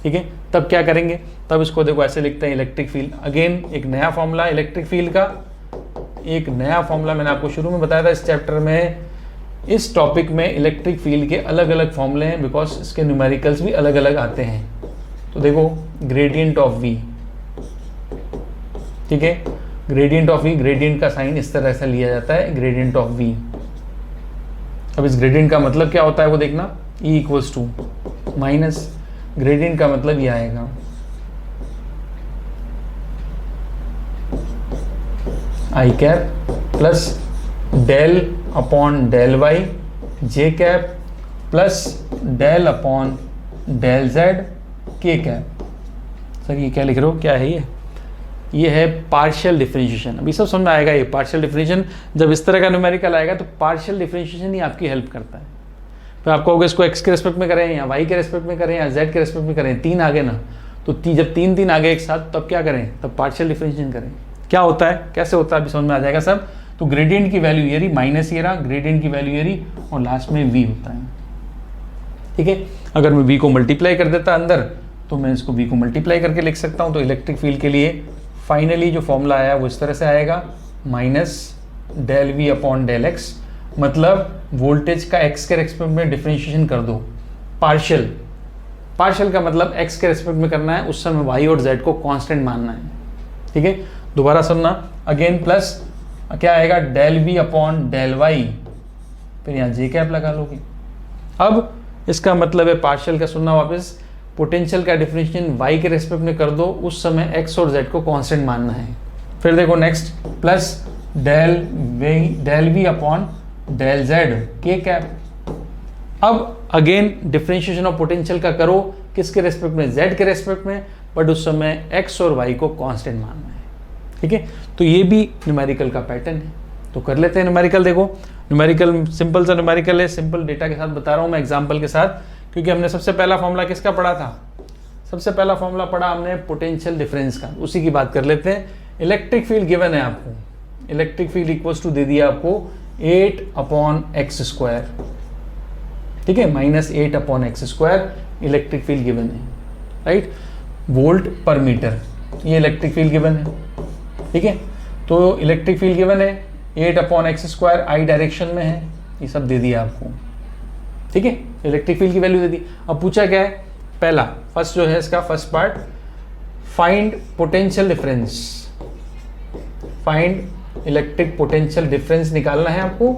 ठीक है। तब क्या करेंगे, तब इसको देखो ऐसे लिखते हैं इलेक्ट्रिक फील्ड। अगेन एक नया फॉर्मूला इलेक्ट्रिक फील्ड का, एक नया फॉर्मूला मैंने आपको शुरू में बताया था इस चैप्टर में। इस टॉपिक में इलेक्ट्रिक फील्ड के अलग अलग फॉर्मूले हैं, बिकॉज इसके न्यूमेरिकल्स भी अलग अलग आते हैं, तो देखो ग्रेडियंट ऑफ v, ठीक है, ग्रेडियंट ऑफ v, ग्रेडियंट का साइन इस तरह से लिया जाता है, ग्रेडियंट ऑफ v। अब इस ग्रेडियंट का मतलब क्या होता है वो देखना, e equals to minus, gradient का मतलब ये आएगा i cap plus del upon del y j cap plus del upon del z k cap. Sir ये क्या लिख रहे हो, क्या है ये है पार्शियल डिफरेंशिएशन। अभी सब समझ में आएगा, ये पार्शियल डिफरेंशिएशन जब इस तरह का न्यूमेरिकल आएगा तो पार्शियल डिफरेंशिएशन ही आपकी हेल्प करता है। फिर आप कहोगे इसको x के रेस्पेक्ट में करें या y के रेस्पेक्ट में करें या z के रेस्पेक्ट में करें, तीन आगे ना, तो जब तीन आगे एक साथ तब क्या करें, तब पार्शियल डिफरेंशिएशन करें। क्या होता है, कैसे होता है, अभी समझ में आ जाएगा सब। तो ग्रेडियंट की वैल्यू ये रही, माइनस ये रहा, ग्रेडियंट की वैल्यू ये रही और लास्ट में v होता है, ठीक है। अगर मैं v को मल्टीप्लाई कर देता अंदर तो मैं इसको v को मल्टीप्लाई करके लिख सकता हूँ। तो इलेक्ट्रिक फील्ड के लिए फाइनली जो फॉर्मूला आया वो इस तरह से आएगा, minus del v upon del x, मतलब वोल्टेज का x के रेस्पेक्ट में डिफरेंशिएशन कर दो। पार्शियल का मतलब x के रेस्पेक्ट में करना है, उस समय y और z को कांस्टेंट मानना है, ठीक है। दोबारा सुनना, अगेन प्लस क्या आएगा, del v upon del y, फिर यहाँ जे कैप लगा लोगे। अब इसका मतलब है पार्शियल का, सुनना वापस, पोटेंशियल का डिफरेंशिएशन y के रेस्पेक्ट में कर दो, उस समय x और z को कांस्टेंट मानना है। फिर देखो next, plus del v upon del z के कैप। अब अगेन डिफरेंशिएशन ऑफ पोटेंशियल का करो, किसके रेस्पेक्ट में, z के रेस्पेक्ट में, बट उस समय x और y को कांस्टेंट मानना है, ठीक है। तो ये भी न्यूमेरिकल का पैटर्न है। तो कर लेते हैं न्यूमेरिकल। देखो न्यूमेरिकल सिंपल सा न्यूमेरिकल है, सिंपल डेटा के साथ बता रहा हूँ मैं एग्जाम्पल के साथ, क्योंकि हमने सबसे पहला फॉर्मूला किसका पढ़ा था, सबसे पहला फॉर्मूला पढ़ा हमने पोटेंशियल डिफरेंस का, उसी की बात कर लेते हैं। इलेक्ट्रिक फील्ड गिवन है आपको, इलेक्ट्रिक फील्ड इक्वल्स टू दे दिया आपको 8/x², ठीक है, -8/x² इलेक्ट्रिक फील्ड गिवन है, राइट, वोल्ट पर मीटर, ये इलेक्ट्रिक फील्ड गिवन है, ठीक है। तो इलेक्ट्रिक फील्ड गिवन है 8/x², आई डायरेक्शन में है, ये सब दे दिया आपको, ठीक है। इलेक्ट्रिक फील्ड की वैल्यू दे दी। अब पूछा क्या है, पहला फर्स्ट जो है इसका first part, find potential difference, find electric potential difference निकालना है आपको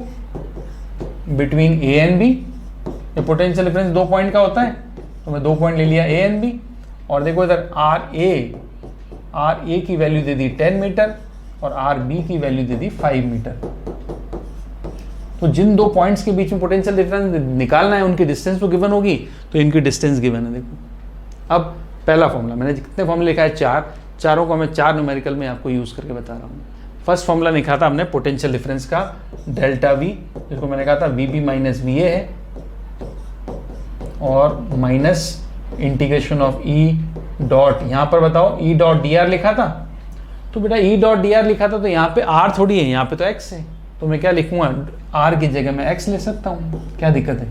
बिटवीन ए एंड बी। ये पोटेंशियल डिफरेंस 2 पॉइंट का होता है, तो मैं 2 पॉइंट ले लिया ए एंड बी, और देखो इधर आर ए की वैल्यू दे दी 10 मीटर और आर बी की वैल्यू दे दी 5 मीटर। तो जिन 2 पॉइंट्स के बीच में पोटेंशियल डिफरेंस निकालना है उनकी डिस्टेंस तो गिवन होगी, तो इनकी डिस्टेंस गिवन है। देखो अब पहला फॉर्मूला, मैंने कितने फॉर्मूले लिखा है, 4, चारों को मैं 4 न्यूमेरिकल में आपको यूज करके बता रहा हूँ। फर्स्ट फॉर्मूला लिखा था हमने पोटेंशियल डिफरेंस का, डेल्टा वी, जिसको मैंने कहा था V B minus V A है, और minus integration of E dot, यहाँ पर बताओ ई डॉट डी आर लिखा था, तो बेटा ई डॉट डी आर लिखा था तो यहाँ पे आर थोड़ी है, यहाँ पे तो एक्स है, तो मैं क्या लिखूंगा, आर की जगह मैं एक्स ले सकता हूँ, क्या दिक्कत है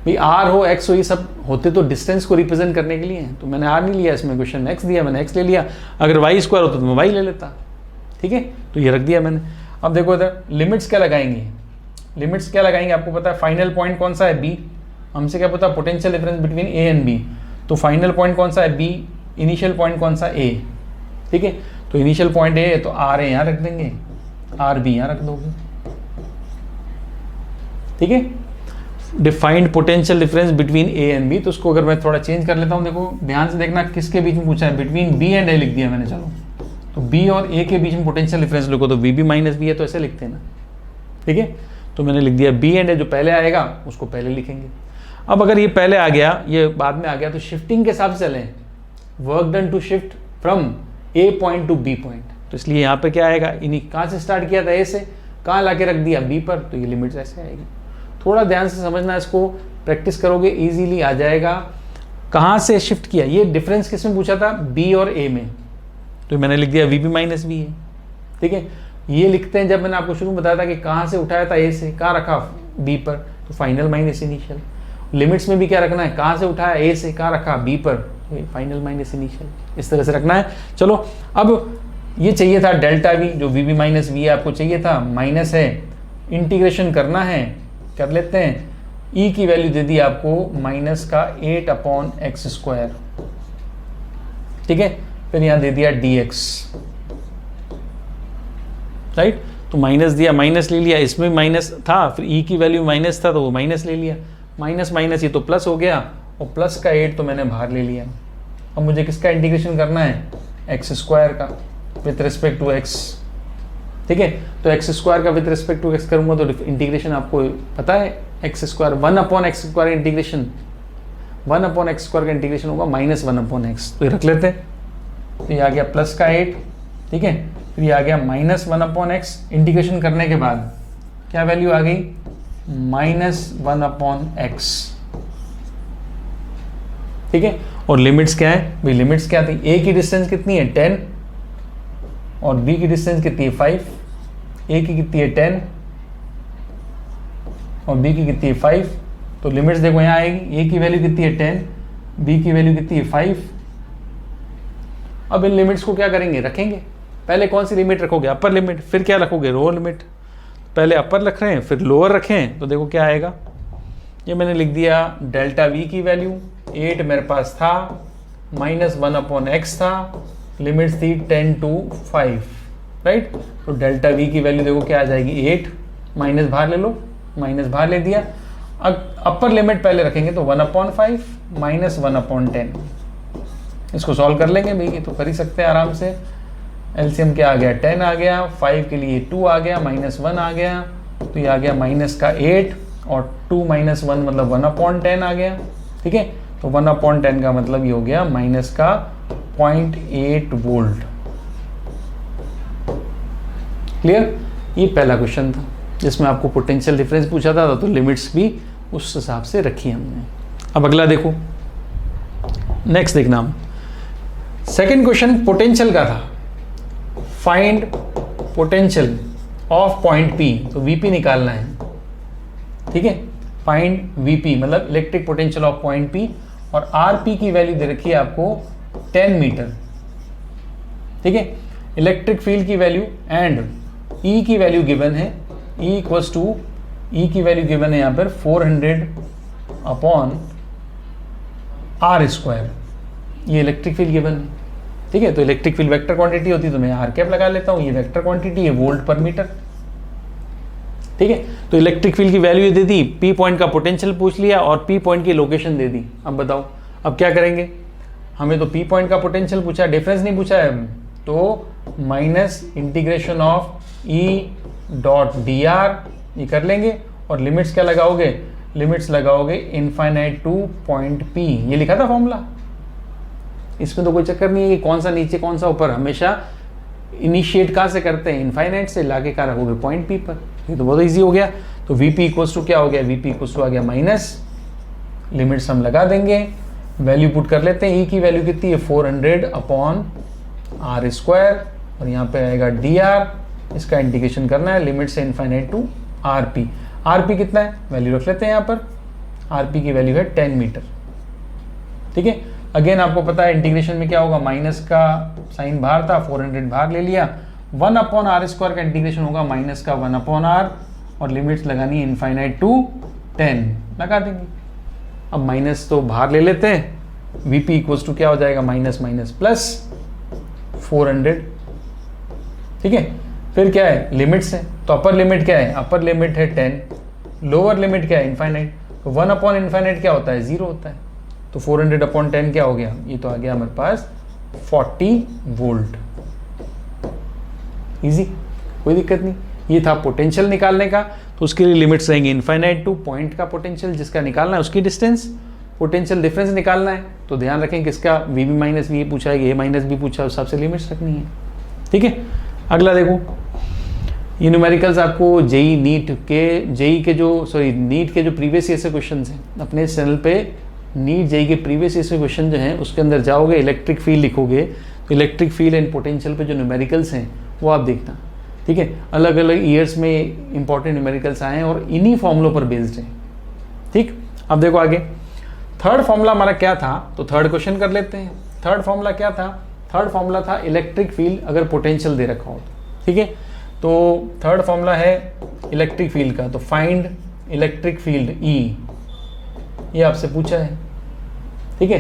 भाई, आर हो एक्स हो ये सब होते तो डिस्टेंस को रिप्रेजेंट करने के लिए हैं, तो मैंने आर नहीं लिया, इसमें क्वेश्चन एक्स दिया, मैंने एक्स ले लिया। अगर वाई स्क्वायर होता तो मैं वाई ले लेता, ठीक है, तो ये रख दिया मैंने। अब देखो इधर लिमिट्स क्या लगाएंगे, लिमिट्स क्या लगाएंगे, आपको पता है फाइनल पॉइंट कौन सा है, बी, हमसे क्या पता potential difference between A and B, तो फाइनल पॉइंट कौन सा है, बी, इनिशियल पॉइंट कौन सा, ए, ठीक है, तो इनिशियल पॉइंट ए है तो आर ए यहाँ रख देंगे, आर बी यहाँ रख दोगे, ठीक है। Defined potential difference between A and B, तो उसको अगर मैं थोड़ा चेंज कर लेता हूँ, देखो ध्यान से देखना किसके बीच में पूछा है, बिटवीन बी एंड ए लिख दिया मैंने, चलो तो बी और ए के बीच में पोटेंशियल डिफरेंस लिखो, तो वी बी माइनस बी है तो ऐसे लिखते हैं ना, ठीक है, तो मैंने लिख दिया बी एंड ए, जो पहले आएगा उसको पहले लिखेंगे। अब अगर ये पहले आ गया ये बाद में आ गया तो शिफ्टिंग के हिसाब से चलें, work done to shift from A point to B point, तो इसलिए यहाँ पे क्या आएगा, इन्हीं कहाँ से स्टार्ट किया था, ए से, कहाँ ला के रख दिया, बी पर, तो ये लिमिट्स ऐसे आएगी। थोड़ा ध्यान से समझना, इसको प्रैक्टिस करोगे इजीली आ जाएगा। कहाँ से शिफ्ट किया, ये डिफरेंस किस में पूछा था, बी और ए में, तो मैंने लिख दिया वी बी माइनस बी है, ठीक है। ये लिखते हैं जब मैंने आपको शुरू में बताया था कि कहाँ से उठाया था, ए से, कहाँ रखा, बी पर, तो फाइनल माइनस इनिशियल। लिमिट्स में भी क्या रखना है, कहाँ से उठाया, ए से, कहाँ रखा, बी पर, फाइनल माइनस इनिशियल, इस तरह से रखना है। चलो अब ये चाहिए था डेल्टा वी, जो वी बी माइनस वी आपको चाहिए था, माइनस है, इंटीग्रेशन करना है, कर लेते हैं। ई की वैल्यू दे दी आपको माइनस का 8/x², ठीक है, फिर यहाँ दे दिया dx, राइट। तो माइनस दिया, माइनस ले लिया, इसमें माइनस था, फिर e की वैल्यू माइनस था तो वो माइनस ले लिया, माइनस माइनस ये तो प्लस हो गया, और प्लस का 8 तो मैंने बाहर ले लिया। अब मुझे किसका इंटीग्रेशन करना है, एक्स स्क्वायर का विथ रिस्पेक्ट टू एक्स, ठीक है। तो एक्स स्क्वायर का विथ रिस्पेक्ट टू एक्स करूंगा तो इंटीग्रेशन आपको पता है, x square 1/x square integration, 1/x square का इंटीग्रेशन होगा -1/x, तो ये रख लेते हैं। तो ये आ गया प्लस का 8, ठीक है, फिर ये आ गया -1/x, इंटीग्रेशन करने के बाद क्या वैल्यू आ गई, -1/x, ठीक है। और लिमिट्स क्या है भाई, लिमिट्स क्या थी, a की डिस्टेंस कितनी है 10 और b की डिस्टेंस कितनी है 5, a की कितनी है 10 और b की कितनी है 5, तो लिमिट्स देखो यहाँ आएगी, a की वैल्यू कितनी है 10, b की वैल्यू कितनी है 5। अब इन लिमिट्स को क्या करेंगे, रखेंगे। पहले कौन सी लिमिट रखोगे, अपर लिमिट, फिर क्या रखोगे, लोअर लिमिट। पहले अपर रख रहे हैं फिर लोअर रखें, तो देखो क्या आएगा, ये मैंने लिख दिया डेल्टा v की वैल्यू 8 मेरे पास था, -1/x था, लिमिट्स थी 10 to 5, राइट। तो डेल्टा v की वैल्यू देखो क्या आ जाएगी 8, माइनस बाहर ले लो, माइनस बाहर ले दिया। अब अपर लिमिट पहले रखेंगे तो 1/5 -1/10, इसको सॉल्व कर लेंगे भाई, ये तो कर ही सकते हैं आराम से। एलसीएम क्या आ गया 10 आ गया, 5 के लिए 2 आ गया, -1 आ गया, तो ये आ गया माइनस का 8 और 2 - 1 मतलब 1/10 आ गया, ठीक है। तो 1/10 का मतलब ये हो गया माइनस का 0.8 वोल्ट। क्लियर, ये पहला क्वेश्चन था जिसमें आपको पोटेंशियल डिफरेंस पूछा था, तो लिमिट्स भी उस हिसाब से रखी हमने। अब अगला देखो, नेक्स्ट देखना, सेकंड क्वेश्चन पोटेंशियल का था, find potential of point P, तो VP निकालना है, ठीक है। फाइंड VP मतलब electric potential of point P, और RP की वैल्यू दे रखी है आपको 10 मीटर, ठीक है। इलेक्ट्रिक फील्ड की वैल्यू एंड E की वैल्यू गिवन है, E की वैल्यू गिवन है यहाँ पर 400/r², ये इलेक्ट्रिक फील्ड गिवन है, ठीक है। तो इलेक्ट्रिक फील्ड वेक्टर क्वांटिटी होती है तो मैं आर कैप लगा लेता हूँ, ये वेक्टर क्वांटिटी है वोल्ट पर मीटर, ठीक है। तो इलेक्ट्रिक फील्ड की वैल्यू दे दी, पी पॉइंट का पोटेंशियल पूछ लिया और पी पॉइंट की लोकेशन दे दी। अब बताओ अब क्या करेंगे, हमें तो पी पॉइंट का पोटेंशियल पूछा है, डिफरेंस नहीं पूछा है, तो माइनस इंटीग्रेशन ऑफ E.dr ये कर लेंगे, और लिमिट्स क्या लगाओगे, लिमिट्स लगाओगे इनफाइनाइट टू पॉइंट P, ये लिखा था फॉर्मूला, इसमें तो कोई चक्कर नहीं है कि कौन सा नीचे कौन सा ऊपर, हमेशा इनिशिएट कहाँ से करते हैं, इनफाइनाइट से, लाके कहाँ रखोगे पॉइंट P पर, ये तो बहुत इजी हो गया। तो VP इक्वल्स टू क्या हो गया, VP इक्वल्स टू आ गया माइनस, लिमिट्स हम लगा देंगे, वैल्यू पुट कर लेते हैं, E की वैल्यू कितनी है 400/r², और यहाँ पे आएगा dr, इसका इंटीग्रेशन करना है, लिमिट से इनफाइनाइट टू RP, RP कितना है वैल्यू रख लेते हैं यहाँ पर, RP की वैल्यू है 10 मीटर, ठीक है। अगेन आपको पता है इंटीग्रेशन में क्या होगा, माइनस का साइन बाहर था, 400 बाहर ले लिया, 1/r² का इंटीग्रेशन होगा माइनस का 1/r, और लिमिट्स लगानी है इनफाइनाइट टू 10, लगा देंगे। अब माइनस तो बाहर ले लेते हैं, VP इक्वल्स टू क्या हो जाएगा, माइनस माइनस प्लस 400, ठीक है। फिर क्या है, लिमिट्स है, तो अपर लिमिट क्या है, अपर लिमिट है 10, लोअर लिमिट क्या है इनफाइनाइट, तो 1/इनफाइनाइट क्या होता है 0 होता है, तो 400/10 क्या हो गया, ये तो आ गया हमारे पास 40 वोल्ट। इजी, कोई दिक्कत नहीं। ये था पोटेंशियल निकालने का, तो उसके लिए लिमिट्स रहेंगे इनफाइनाइट टू पॉइंट का पोटेंशियल जिसका निकालना है उसकी डिस्टेंस, पोटेंशियल डिफरेंस निकालना है, तो ध्यान रखें किसका, VB माइनस V पूछा है, A माइनस B पूछा है, उस हिसाब से लिमिट्स रखनी है, ठीक है। अगला देखो, ये न्यूमेरिकल्स आपको नीट के जो प्रीवियस ईयर से क्वेश्चन हैं अपने चैनल पे, नीट जेई के प्रीवियस ईयर से क्वेश्चन जो हैं उसके अंदर जाओगे, इलेक्ट्रिक फील्ड लिखोगे, तो इलेक्ट्रिक फील्ड एंड पोटेंशियल पे जो न्यूमेरिकल्स हैं वो आप देखना, ठीक है। अलग अलग ईयर्स में इंपॉर्टेंट न्यूमेरिकल्स आए हैं और इन्हीं फॉर्मूलों पर बेस्ड हैं, ठीक। अब देखो आगे, थर्ड फॉर्मूला हमारा क्या था, तो थर्ड क्वेश्चन कर लेते हैं। थर्ड फॉर्मूला क्या था, थर्ड फॉर्मूला था इलेक्ट्रिक फील्ड अगर पोटेंशियल दे रखा हो, ठीक है। तो थर्ड फॉर्मूला है इलेक्ट्रिक फील्ड का, तो फाइंड इलेक्ट्रिक फील्ड E, ये आपसे पूछा है, ठीक है।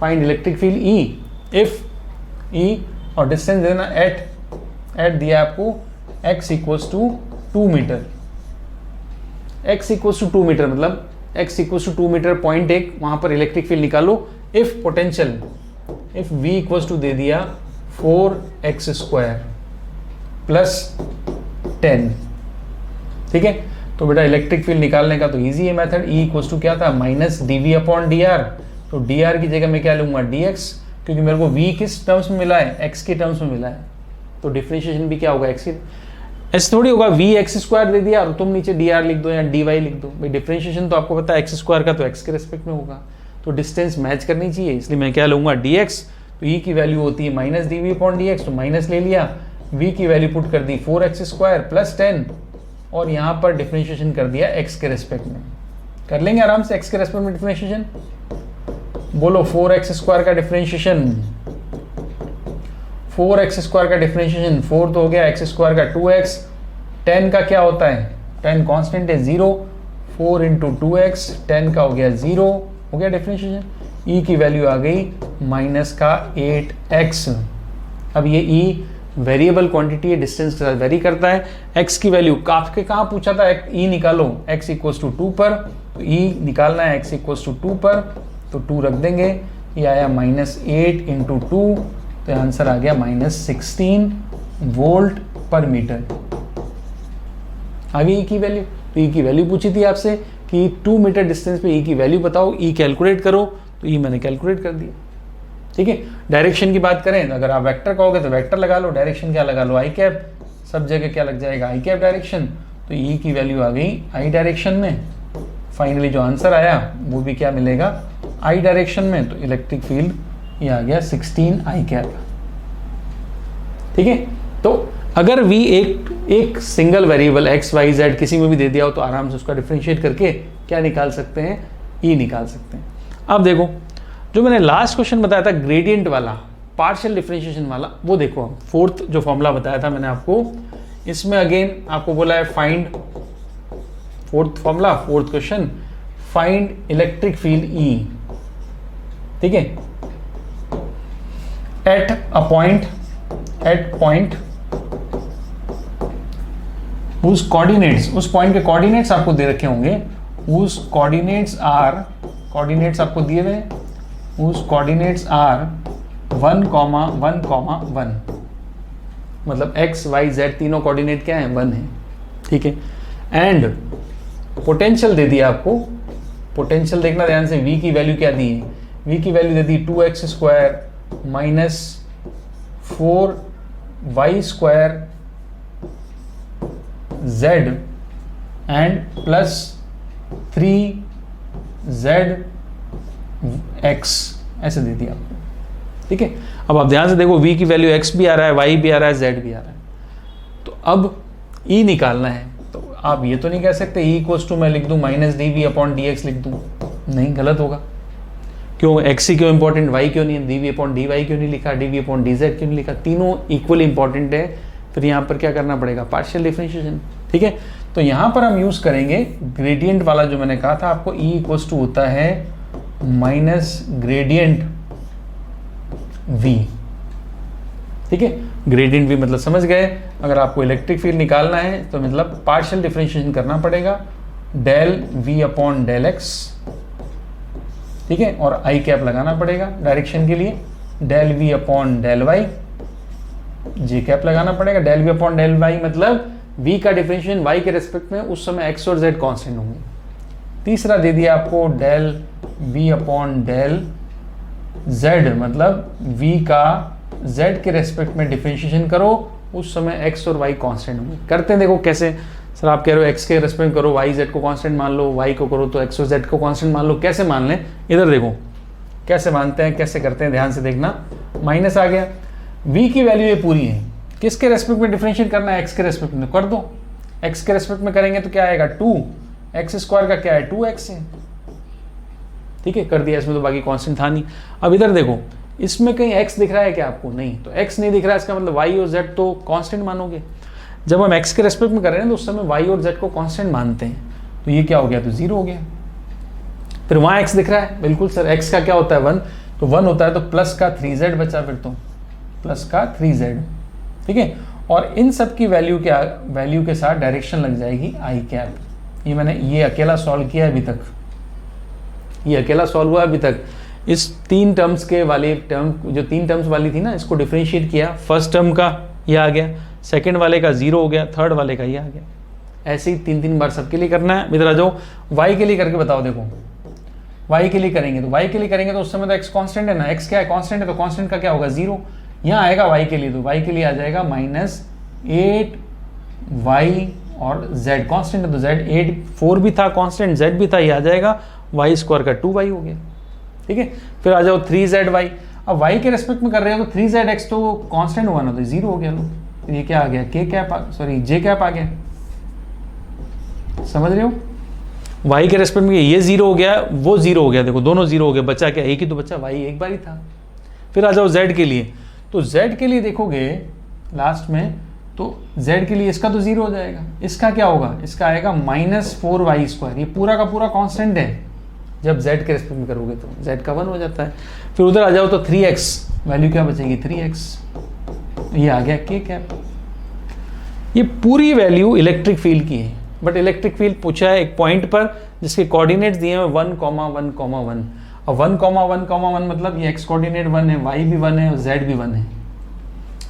Find electric field E if E, और डिस्टेंस देना एट दिया आपको x equals to 2 metre. x equals to 2 metre मतलब x equals to 2 metre, point एक, वहां पर इलेक्ट्रिक फील्ड निकालो। If potential, if v equals to दे दिया 4x² प्लस 10, ठीक है। तो बेटा इलेक्ट्रिक फील्ड निकालने का तो इजी है मेथड, E इक्वल्स टू क्या था माइनस dv अपॉन dr। तो dr की जगह मैं क्या लूंगा dx, क्योंकि मेरे को v किस टर्म्स में मिला है, x के टर्म्स में मिला है। तो डिफरेंशिएशन भी क्या होगा x की, ऐसे थोड़ी होगा vx² दे दिया और तुम नीचे dr लिख दो या dy लिख दो। भाई डिफरेंशिएशन तो आपको पता है x² का तो x के रेस्पेक्ट में होगा, तो डिस्टेंस मैच करनी चाहिए, इसलिए मैं क्या लूंगा dx। तो e की वैल्यू होती है माइनस dv अपॉन dx, तो माइनस ले लिया, v की वैल्यू पुट कर दी 4x² प्लस 10, और यहाँ पर डिफरेंशिएशन कर दिया x के रेस्पेक्ट में। कर लेंगे आराम से x के रेस्पेक्ट में डिफरेंशिएशन। बोलो 4x² का डिफरेंशिएशन, 4x² का डिफरेंशिएशन, 4 तो हो गया, x² का 2x, 10 का क्या होता है, 10 कांस्टेंट है 0, 4 इंटू 2x, 10 का हो गया 0, हो गया डिफरेंशिएशन। e की वैल्यू आ गई माइनस का 8x। अब ये e वेरिएबल क्वांटिटी है, डिस्टेंस के साथ वेरी करता है। x की वैल्यू कहाँ पूछा था, e निकालो x इक्वल्स टू 2 पर, तो e निकालना है x इक्वल्स टू 2 पर, तो 2 रख देंगे, ये आया माइनस 8 इंटू 2, तो आंसर आ गया माइनस 16 वोल्ट पर मीटर। आ गई e की वैल्यू। तो e की वैल्यू पूछी थी आपसे कि 2 मीटर डिस्टेंस पे e की वैल्यू बताओ, e कैलकुलेट करो, तो e मैंने कैलकुलेट कर दिया, ठीक है। डायरेक्शन की बात करें तो अगर आप वेक्टर कहोगे तो वेक्टर लगा लो, डायरेक्शन क्या लगा लो, आई कैप, सब जगह क्या लग जाएगा आई कैप डायरेक्शन। तो ई की वैल्यू आ गई आई डायरेक्शन में, फाइनली जो आंसर आया वो भी क्या मिलेगा आई डायरेक्शन में। तो इलेक्ट्रिक फील्ड ये आ गया 16 आई कैप, ठीक है। तो अगर v एक single variable x y z किसी में भी दे दिया हो तो आराम से उसका डिफरेंशिएट करके क्या निकाल सकते हैं, e निकाल सकते हैं। अब देखो जो मैंने लास्ट क्वेश्चन बताया था ग्रेडियंट वाला, पार्शियल डिफरेंशिएशन वाला, वो देखो फोर्थ जो फॉर्मूला बताया था मैंने आपको, इसमें अगेन आपको बोला है find, fourth formula, fourth question, find electric field E, ठीक है, at a point, at point उस कोऑर्डिनेट्स, उस पॉइंट के कोऑर्डिनेट्स आपको दे रखे होंगे, उस कोऑर्डिनेट्स आर, कोऑर्डिनेट्स आपको दिए हुए, उस कोऑर्डिनेट्स आर 1,1,1, मतलब x y z तीनों कोऑर्डिनेट क्या है 1 है, ठीक है। एंड पोटेंशियल दे दिया आपको, पोटेंशियल देखना ध्यान से, v की वैल्यू क्या दी है, v की value they the 2x² minus 4y² z and plus 3z x, ऐसे दे दिया आपको, ठीक है। अब आप ध्यान से देखो v की वैल्यू x भी आ रहा है, y भी आ रहा है, z भी आ रहा है, तो अब e निकालना है। तो आप ये तो नहीं कह सकते e इक्वल्स टू मैं लिख दूं माइनस dv अपॉन dx लिख दूं, नहीं, गलत होगा। क्यों, x ही क्यों इंपॉर्टेंट, y क्यों नहीं, dv अपॉन dy क्यों नहीं लिखा, dv अपॉन dz क्यों नहीं लिखा, तीनों इक्वली इंपॉर्टेंट है। फिर यहाँ पर क्या करना पड़ेगा, पार्शियल डिफरेंशिएशन, ठीक है। तो यहाँ पर हम यूज करेंगे ग्रेडियंट वाला, जो मैंने कहा था आपको, e इक्वल्स टू होता है माइनस ग्रेडियंट v, ठीक है। ग्रेडियंट v मतलब समझ गए, अगर आपको इलेक्ट्रिक फील्ड निकालना है तो मतलब पार्शियल डिफरेंशिएशन करना पड़ेगा, del v upon del x, ठीक है, और आई कैप लगाना पड़ेगा डायरेक्शन के लिए, del v upon del y, J cap लगाना पड़ेगा, del v upon del y मतलब v का डिफरेंशिएशन y के रेस्पेक्ट में, उस समय x और z कांस्टेंट होंगे। तीसरा दे दिया आपको del v upon del z, मतलब v का z के रेस्पेक्ट में डिफरेंशिएशन करो, उस समय x और y कांस्टेंट होंगे। करते हैं, देखो कैसे। सर आप कह रहे हो x के रेस्पेक्ट करो, y z को कांस्टेंट मान लो, y को करो तो x और z को कांस्टेंट मान लो, कैसे मान लें, इधर देखो कैसे मानते हैं, कैसे करते हैं, ध्यान से देखना। माइनस आ गया, v की वैल्यू ये पूरी है, किसके रेस्पेक्ट में डिफरेंशिएट करना है, x के रेस्पेक्ट में, कर दो। x के रेस्पेक्ट में करेंगे तो क्या आएगा 2, x² का क्या है 2x है, ठीक है, कर दिया। इसमें तो बाकी कांस्टेंट था नहीं। अब इधर देखो, इसमें कहीं x दिख रहा है क्या आपको, नहीं, तो x नहीं दिख रहा है, इसका मतलब y और z तो कांस्टेंट मानोगे। जब हम x के रेस्पेक्ट में कर रहे हैं तो उस समय y और z को कांस्टेंट मानते हैं, तो ये क्या हो गया, तो 0 हो गया। फिर वहाँ x दिख रहा है, बिल्कुल सर x का क्या होता है 1, तो 1 होता है, तो प्लस का 3z बचा फिर तो, प्लस का 3z, ठीक है। और इन सब की वैल्यू के साथ डायरेक्शन लग जाएगी आई कैप। ये मैंने ये अकेला सॉल्व किया अभी तक, ये अकेला सॉल्व हुआ अभी तक। इस 3 टर्म्स के वाली टर्म जो 3 टर्म्स वाली थी ना, इसको डिफरेंशिएट किया। फर्स्ट टर्म का ये आ गया, सेकंड वाले का 0 हो गया, थर्ड वाले का ये आ गया। ऐसे ही 3 बार सबके लिए करना है। इधर आ जाओ, y के लिए करके बताओ। देखो y के लिए करेंगे तो उस समय तो x कांस्टेंट है ना, x क्या है, कांस्टेंट है, तो कांस्टेंट का क्या होगा 0। यहाँ आएगा y के लिए, तो y के लिए आ जाएगा -8y और z कांस्टेंट है, तो z 4 भी था कांस्टेंट, z भी था, ये आ जाएगा y स्क्वायर का 2y हो गया, ठीक है। फिर आ जाओ 3zy। अब y के रेस्पेक्ट में कर रहे हो तो 3zx तो कांस्टेंट हुआ ना, तो 0 हो गया। लो ये क्या आ गया, k कैप j कैप आ गया, समझ रहे हो। y के रेस्पेक्ट में ये 0 हो गया, वो 0 हो गया, देखो दोनों 0 हो गए, बचा क्या, एक ही तो बचा, y एक बार ही था। फिर आ जाओ z के लिए, तो z के लिए देखोगे लास्ट में, तो z के लिए इसका तो 0 हो जाएगा, इसका क्या होगा, इसका आएगा -4y²। ये पूरा का पूरा कांस्टेंट है, जब z के रेस्पेक्ट में करोगे तो z का 1 हो जाता है। फिर उधर आ जाओ तो 3x, वैल्यू क्या बचेगी 3x, ये आ गया k कैप। ये पूरी वैल्यू इलेक्ट्रिक फील्ड की है, बट इलेक्ट्रिक फील्ड पूछा है एक पॉइंट पर जिसके कोऑर्डिनेट्स दिए हैं 1, 1, 1। अब 1, 1, 1 मतलब ये x कोऑर्डिनेट 1 है, y भी 1 है और z भी 1 है,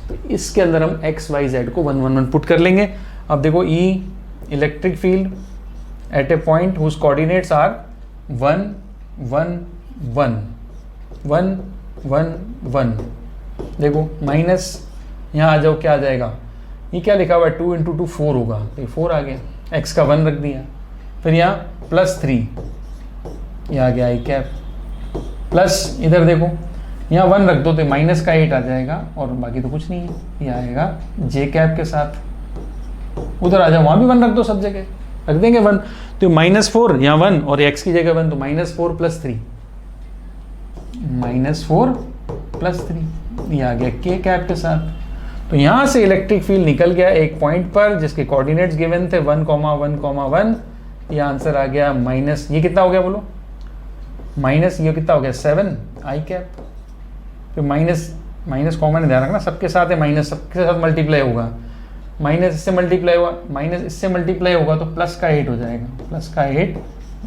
तो इसके अंदर हम x, y, z को 1, 1, 1 पुट कर लेंगे। अब देखो E electric field at a point whose coordinates are 1, 1, 1, 1, 1, 1। देखो माइनस, यहाँ आ जाओ, क्या आ जाएगा, ये क्या लिखा हुआ है 2 × 2 4 होगा, तो ये 4 आ गया, x का 1 रख दिया। फिर यहाँ +3, ये आ गया आई कैप, प्लस इधर देखो यहाँ 1 रख दो तो माइनस का 8 आ जाएगा, और बाकी तो कुछ नहीं है, ये आएगा j कैप के साथ। उधर आ जाओ, वहाँ भी 1 रख दो, सब जगह रख देंगे 1, तो -4 यहाँ 1 और x की जगह 1, तो -4 + 3, -4 + 3, ये आ गया k कैप के साथ। तो यहाँ से इलेक्ट्रिक फील्ड निकल गया एक पॉइंट पर जिसके कोऑर्डिनेट्स गिवन थे 1, 1, 1। ये आंसर आ गया माइनस, ये कितना हो गया बोलो, माइनस ये कितना हो गया 7 आई कैप। फिर माइनस कॉमन ध्यान रखना, सबके साथ है माइनस, सबके साथ मल्टीप्लाई होगा, माइनस इससे मल्टीप्लाई हुआ, माइनस इससे मल्टीप्लाई होगा तो प्लस का 8 हो जाएगा, प्लस का 8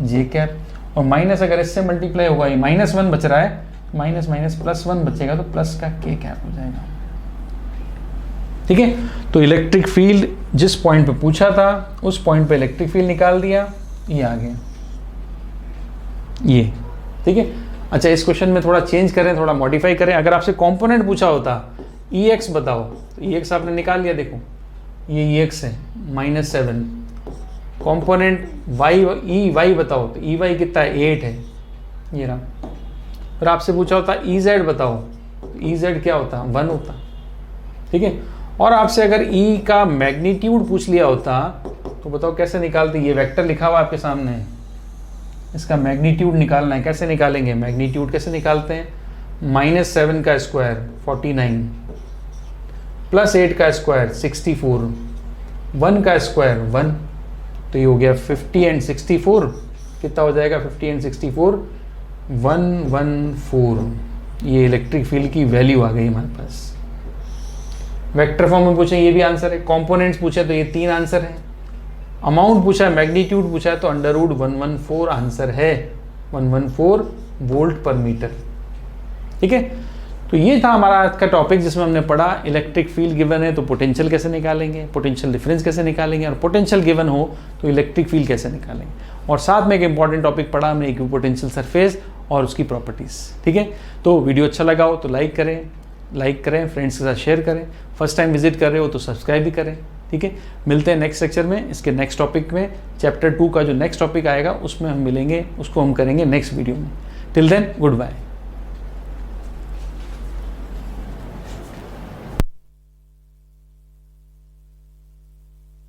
जे कैप। और माइनस अगर इससे मल्टीप्लाई होगा, ये -1 बच रहा है, माइनस +1 बचेगा तो प्लस का k कैप हो जाएगा, ठीक है। तो इलेक्ट्रिक फील्ड जिस पॉइंट पे पूछा था उस पॉइंट पे इलेक्ट्रिक फील्ड निकाल दिया, ये आ गया ये, ठीक है। अच्छा, इस क्वेश्चन में थोड़ा चेंज करें, थोड़ा मॉडिफाई करें। अगर आपसे कंपोनेंट पूछा होता Ex बताओ, तो Ex आपने निकाल लिया, देखो ये Ex है -7, कंपोनेंट Ey बताओ, तो Ey कितना है 8 है, ये रहा। फिर आपसे पूछा होता Ez बताओ, तो Ez क्या होता 1 होता, ठीक है। और आपसे अगर E का मैग्नीट्यूड पूछ लिया होता तो बताओ कैसे निकालते, ये वेक्टर लिखा हुआ आपके सामने है, इसका मैग्नीट्यूड निकालना है, कैसे निकालेंगे, मैग्नीट्यूड कैसे निकालते हैं, -7 का स्क्वायर 49, +8 का स्क्वायर 64, 1 का स्क्वायर 1, तो ये हो गया 50 एंड 64, कितना हो जाएगा 50 एंड 64 114। ये इलेक्ट्रिक फील्ड की वैल्यू आ गई हमारे पास। वेक्टर फॉर्म में पूछे ये भी आंसर है, कंपोनेंट्स पूछे तो ये 3 आंसर है, अमाउंट पूछा है, मैग्नीट्यूड पूछा है, तो √114 आंसर है, 114 वोल्ट पर मीटर, ठीक है। तो ये था हमारा आज का टॉपिक जिसमें हमने पढ़ा इलेक्ट्रिक फील्ड गिवन है तो पोटेंशियल कैसे निकालेंगे, पोटेंशियल डिफरेंस कैसे निकालेंगे, और पोटेंशियल गिवन हो तो इलेक्ट्रिक फील्ड कैसे निकालेंगे। और साथ में एक इंपॉर्टेंट टॉपिक पढ़ा हमने इक्विपोटेंशियल सरफेस और उसकी प्रॉपर्टीज़, ठीक है। तो वीडियो अच्छा लगा हो तो लाइक करें, फ्रेंड्स के साथ शेयर करें, फर्स्ट टाइम विजिट कर रहे हो तो सब्सक्राइब भी करें, ठीक है। मिलते हैं नेक्स्ट लेक्चर में, इसके नेक्स्ट टॉपिक में, चैप्टर 2 का जो नेक्स्ट टॉपिक आएगा उसमें हम मिलेंगे, उसको हम करेंगे नेक्स्ट वीडियो में। Till then good bye.